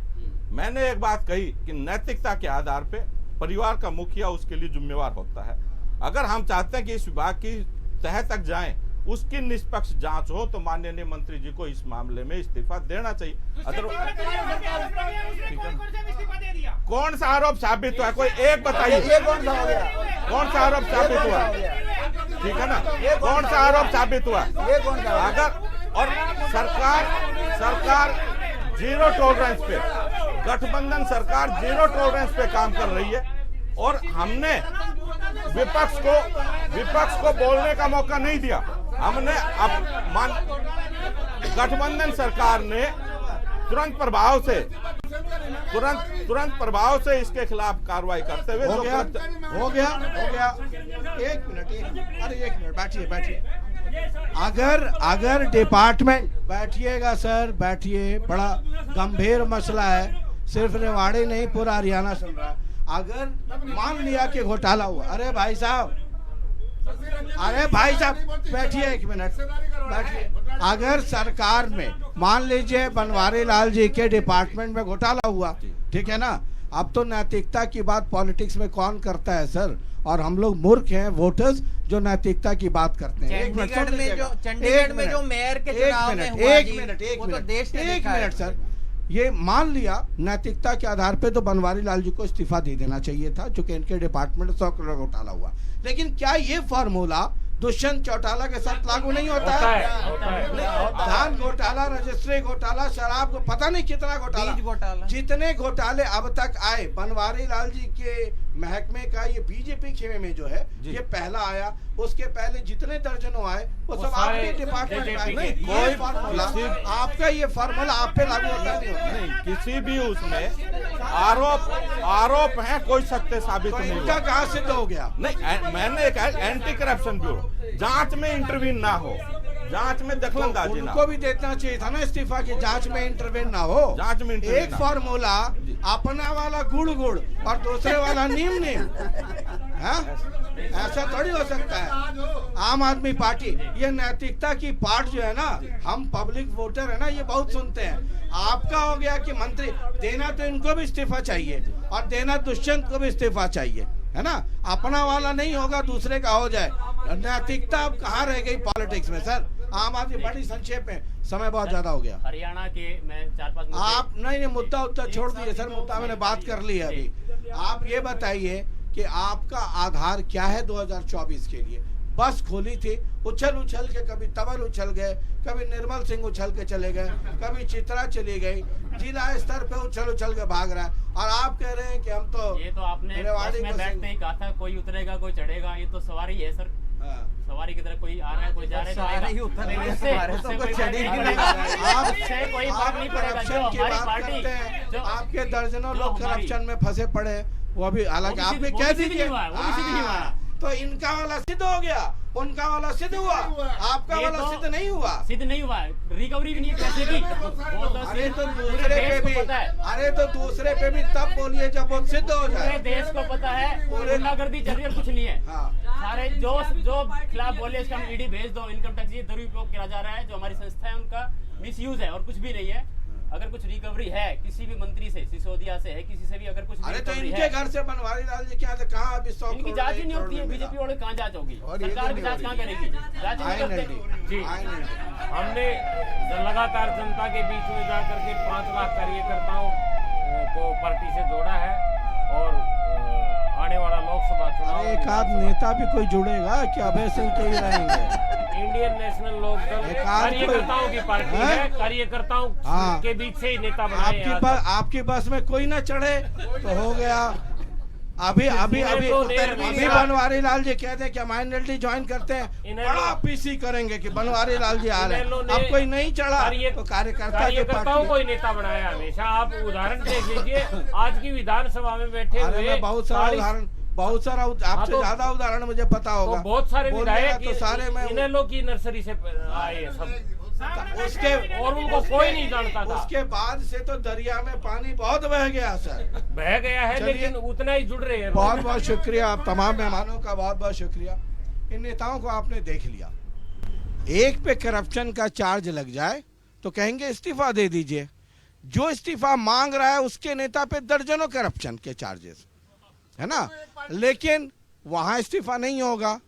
मैंने एक बात कही कि नैतिकता के आधार पे परिवार का मुखिया उसके लिए जिम्मेवार होता है। अगर हम चाहते हैं कि इस विभाग की तह तक जाएं, उसकी निष्पक्ष जांच हो, तो माननीय मंत्री जी को इस मामले में इस्तीफा देना चाहिए। कौन सा आरोप साबित हुआ? कोई एक बताइए, कौन सा आरोप साबित हुआ? ठीक है ना, कौन सा आरोप साबित हुआ? अगर और सरकार जीरो टॉलरेंस पे, गठबंधन सरकार जीरो टॉलरेंस पे काम कर रही है, और हमने विपक्ष को बोलने का मौका नहीं दिया। हमने गठबंधन सरकार ने तुरंत प्रभाव से इसके खिलाफ कार्रवाई करते हुए हो गया। 1 मिनट, अरे 1 मिनट बैठिए। अगर डिपार्टमेंट, बैठिएगा सर, बैठिए, बड़ा गंभीर मसला है, सिर्फ रेवाड़ी नहीं पूरा हरियाणा सुन रहा है। अगर मान लिया कि घोटाला हुआ, अरे भाई साहब बैठिए 1 मिनट, बैठिए। अगर सरकार में मान लीजिए बनवारी लाल जी के डिपार्टमेंट में घोटाला हुआ, ठीक है ना, अब तो नैतिकता की बात पॉलिटिक्स में कौन करता है सर, और हम लोग मूर्ख हैं वोटर्स जो नैतिकता की बात करते हैं। चंडीगढ़ में जो मेयर के चुनाव में हुआ एक मिनट सर, ये मान लिया नैतिकता के आधार पे तो बनवारी लाल जी को इस्तीफा दे देना चाहिए था, चूंकि इनके डिपार्टमेंट 100 करोड़ घोटाला हुआ। लेकिन क्या ये फॉर्मूला दुष्यंत चौटाला के साथ लागू नहीं होता है? धान घोटाला, रजिस्ट्री घोटाला, शराब को पता नहीं कितना घोटाला, जितने घोटाले अब तक आए बनवारी लाल जी के महकमे का, ये बीजेपी खेमे में जो है ये पहला आया। उसके पहले जितने दर्जनों आए वो सब आपके डिपार्टमेंट में आए। कोई फार्मूला आपका, ये फार्मूला आप पे लागू होता नहीं, किसी भी उसमें आरोप है, कोई सत्य साबित नहीं हुआ। इनका कहाँ सिद्ध हो गया? नहीं, मैंने कहा एंटी करप्शन ब्यूरो जांच में इंटरवीन ना हो, जांच में दखलंदाजी ना हो। उनको भी देना चाहिए था ना इस्तीफा की जांच में इंटरवेन ना हो। जांच में एक फॉर्मूला अपना वाला गुड़ गुड़ और दूसरे वाला नीम नीम, ऐसा थोड़ी हो सकता है। आम आदमी पार्टी, ये नैतिकता की पार्ट जो है ना, हम पब्लिक वोटर है ना, ये बहुत सुनते हैं। आपका हो गया कि मंत्री देना तो इनको भी इस्तीफा चाहिए और देना दुष्यंत को भी इस्तीफा चाहिए, है ना। अपना वाला नहीं होगा, दूसरे का हो जाए। नैतिकता अब कहाँ रह गई पॉलिटिक्स में सर? आम आदमी, बड़ी संक्षेप में, समय बहुत ज्यादा हो गया। हरियाणा के मैं 4-5 आप नहीं मुद्दा छोड़ दिए सर, मुद्दा मैंने बात कर ली है अभी। आप ये बताइए कि आपका आधार क्या है 2024 के लिए? बस खोली थी, उछल उछल के कभी तवल उछल गए, कभी निर्मल सिंह उछल के चले गए, कभी चित्रा चली गई, जिला स्तर पे उछल उछल के भाग रहा है। और आप कह रहे हैं कि हम तो, ये तो आपने बस में बैठते ही कहा था कोई उतरेगा कोई चढ़ेगा, ये तो सवारी है सर। सवारी की तरह कोई आ रहा है कोई जा रहा है, कोई फर्क नहीं पड़ेगा। जो हमारी पार्टी, जो आपके दर्जनों लोग करप्शन में फंसे पड़े, वो भी हालांकि आप भी कह दीजिए, तो इनका वाला सिद्ध हो गया, उनका वाला सिद्ध हुआ, आपका वाला सिद्ध नहीं हुआ। सिद्ध नहीं हुआ, रिकवरी भी नहीं है पैसे की। अरे तो दूसरे पे भी, अरे तो दूसरे पे भी तब बोलिए जब वो सिद्ध हो जाए। पूरे देश को पता है गुंडागर्दी चल रही है, कुछ नहीं है। सारे जो खिलाफ बोले इसका ईडी भेज दो, इनकम टैक्स ये दुरुपयोग किया जा रहा है, जो हमारी संस्था है उनका मिसयूज है और कुछ भी नहीं है। अगर कुछ रिकवरी है किसी भी मंत्री से, सिसोदिया से है, किसी से भी अगर कुछ अरे तो इनके घर से बनवारी लाल जी क्या कहाँ अभी 100 इनकी जांच ही नहीं होती है। बीजेपी वाले कहाँ जांच होगी? सरकार की जांच कहाँ करेगी? जांच नहीं करते जी। हमने लगातार जनता के बीच में जाकर के 5 लाख कार्यकर्ताओं को पार्टी से जोड़ा है और आने वाला लोकसभा चुनाव, एक आध नेता भी कोई जुड़ेगा कि अभय सिंह के ही रहेंगे? इंडियन नेशनल लोकदल कार्यकर्ताओं की पार्टी है, कार्यकर्ताओं के बीच से ही नेता बनाए। आपकी बस में कोई ना चढ़े तो हो गया। अभी बनवारी लाल जी कहते हैं कि हम INLD ज्वाइन करते हैं, बड़ा पीसी करेंगे कि बनवारी लाल जी आ रहे हैं। अब कोई नहीं चढ़ा तो कार्यकर्ताओं को ही नेता बनाया हमेशा। आप उदाहरण देख लीजिए, आज की विधानसभा में बैठे हुए बहुत सारा उदाहरण, बहुत सारा, आपसे ज्यादा उदाहरण मुझे पता होगा। बहुत सारे विधायक तो सारे में इनेलो की नर्सरी से आए सब, उसके और उनको कोई नहीं जानता था। उसके बाद से तो दरिया में पानी बहुत बह गया सर, बह गया है, लेकिन उतना ही जुड़ रहे हैं। बहुत बहुत शुक्रिया आप तमाम मेहमानों का, बहुत बहुत शुक्रिया। इन नेताओं को आपने देख लिया, एक पे करप्शन का चार्ज लग जाए तो कहेंगे इस्तीफा दे दीजिए। जो इस्तीफा मांग रहा है उसके नेता पे दर्जनों करप्शन के चार्जेस है ना, लेकिन वहां इस्तीफा नहीं होगा।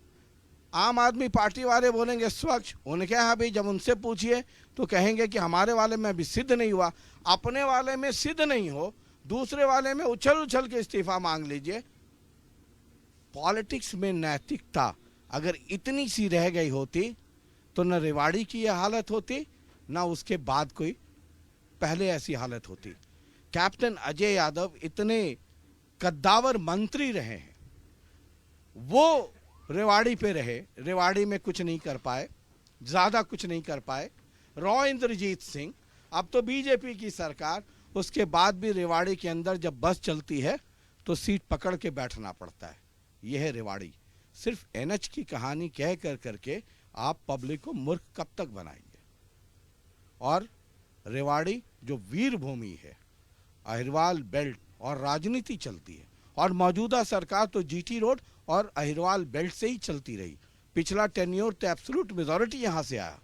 आम आदमी पार्टी वाले बोलेंगे स्वच्छ, उनके यहाँ भी जब उनसे पूछिए तो कहेंगे कि हमारे वाले में अभी सिद्ध नहीं हुआ। अपने वाले में सिद्ध नहीं हो, दूसरे वाले में उछल उछल के इस्तीफा मांग लीजिए। पॉलिटिक्स में नैतिकता अगर इतनी सी रह गई होती तो न रेवाड़ी की यह हालत होती, न उसके बाद कोई पहले ऐसी हालत होती। कैप्टन अजय यादव इतने कद्दावर मंत्री रहे हैं, वो रेवाड़ी पे रहे, रेवाड़ी में कुछ नहीं कर पाए, ज्यादा कुछ नहीं कर पाए। रॉ इंद्रजीत सिंह, अब तो बीजेपी की सरकार, उसके बाद भी रेवाड़ी के अंदर जब बस चलती है तो सीट पकड़ के बैठना पड़ता है। यह है रेवाड़ी। सिर्फ NH की कहानी कह कर करके आप पब्लिक को मूर्ख कब तक बनाएंगे? और रेवाड़ी जो वीर भूमि है, अहिरवाल बेल्ट और राजनीति चलती है, और मौजूदा सरकार तो GT रोड और अहिरवाल बेल्ट से ही चलती रही। पिछला टेन्योर तो एब्सोल्यूट मेजॉरिटी यहाँ से आया,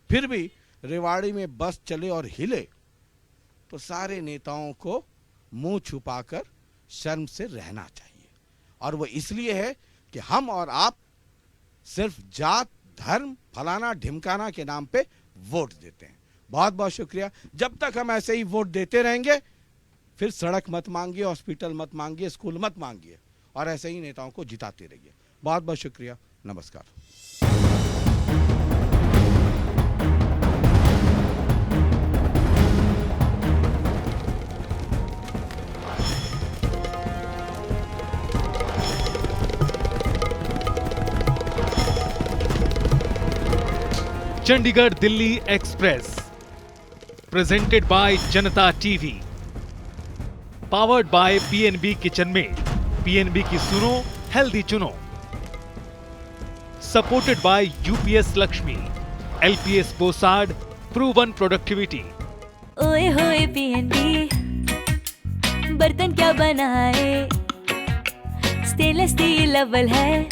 फिर भी रेवाड़ी में बस चले और हिले तो सारे नेताओं को मुंह छुपाकर शर्म से रहना चाहिए। और वो इसलिए है कि हम और आप सिर्फ जात धर्म फलाना ढिमकाना के नाम पे वोट देते हैं। बहुत बहुत शुक्रिया। जब तक हम ऐसे ही वोट देते रहेंगे, फिर सड़क मत मांगिए, हॉस्पिटल मत मांगिए, स्कूल मत मांगिए, और ऐसे ही नेताओं को जिताते रहिए। बहुत बहुत शुक्रिया। नमस्कार। Chandigarh Delhi express presented by Janta TV, powered by PNB kitchen mate, PNB की सुनो हेल्दी चुनो, supported by UPS Lakshmi, LPS Bossard proven productivity. ओए होए पीएनबी, बर्तन क्या बनाए, स्टेनलेस स्टील अव्वल है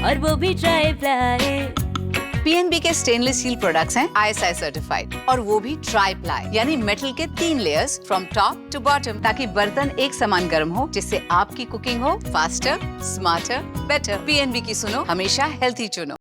और वो भी ट्राई प्लाई। पीएनबी के स्टेनलेस स्टील प्रोडक्ट्स हैं आईएसआई सर्टिफाइड, और वो भी ट्राई प्लाई यानी मेटल के 3 layers from top to bottom, ताकि बर्तन एक समान गर्म हो, जिससे आपकी कुकिंग हो फास्टर, स्मार्टर, बेटर। पीएनबी की सुनो, हमेशा हेल्थी चुनो।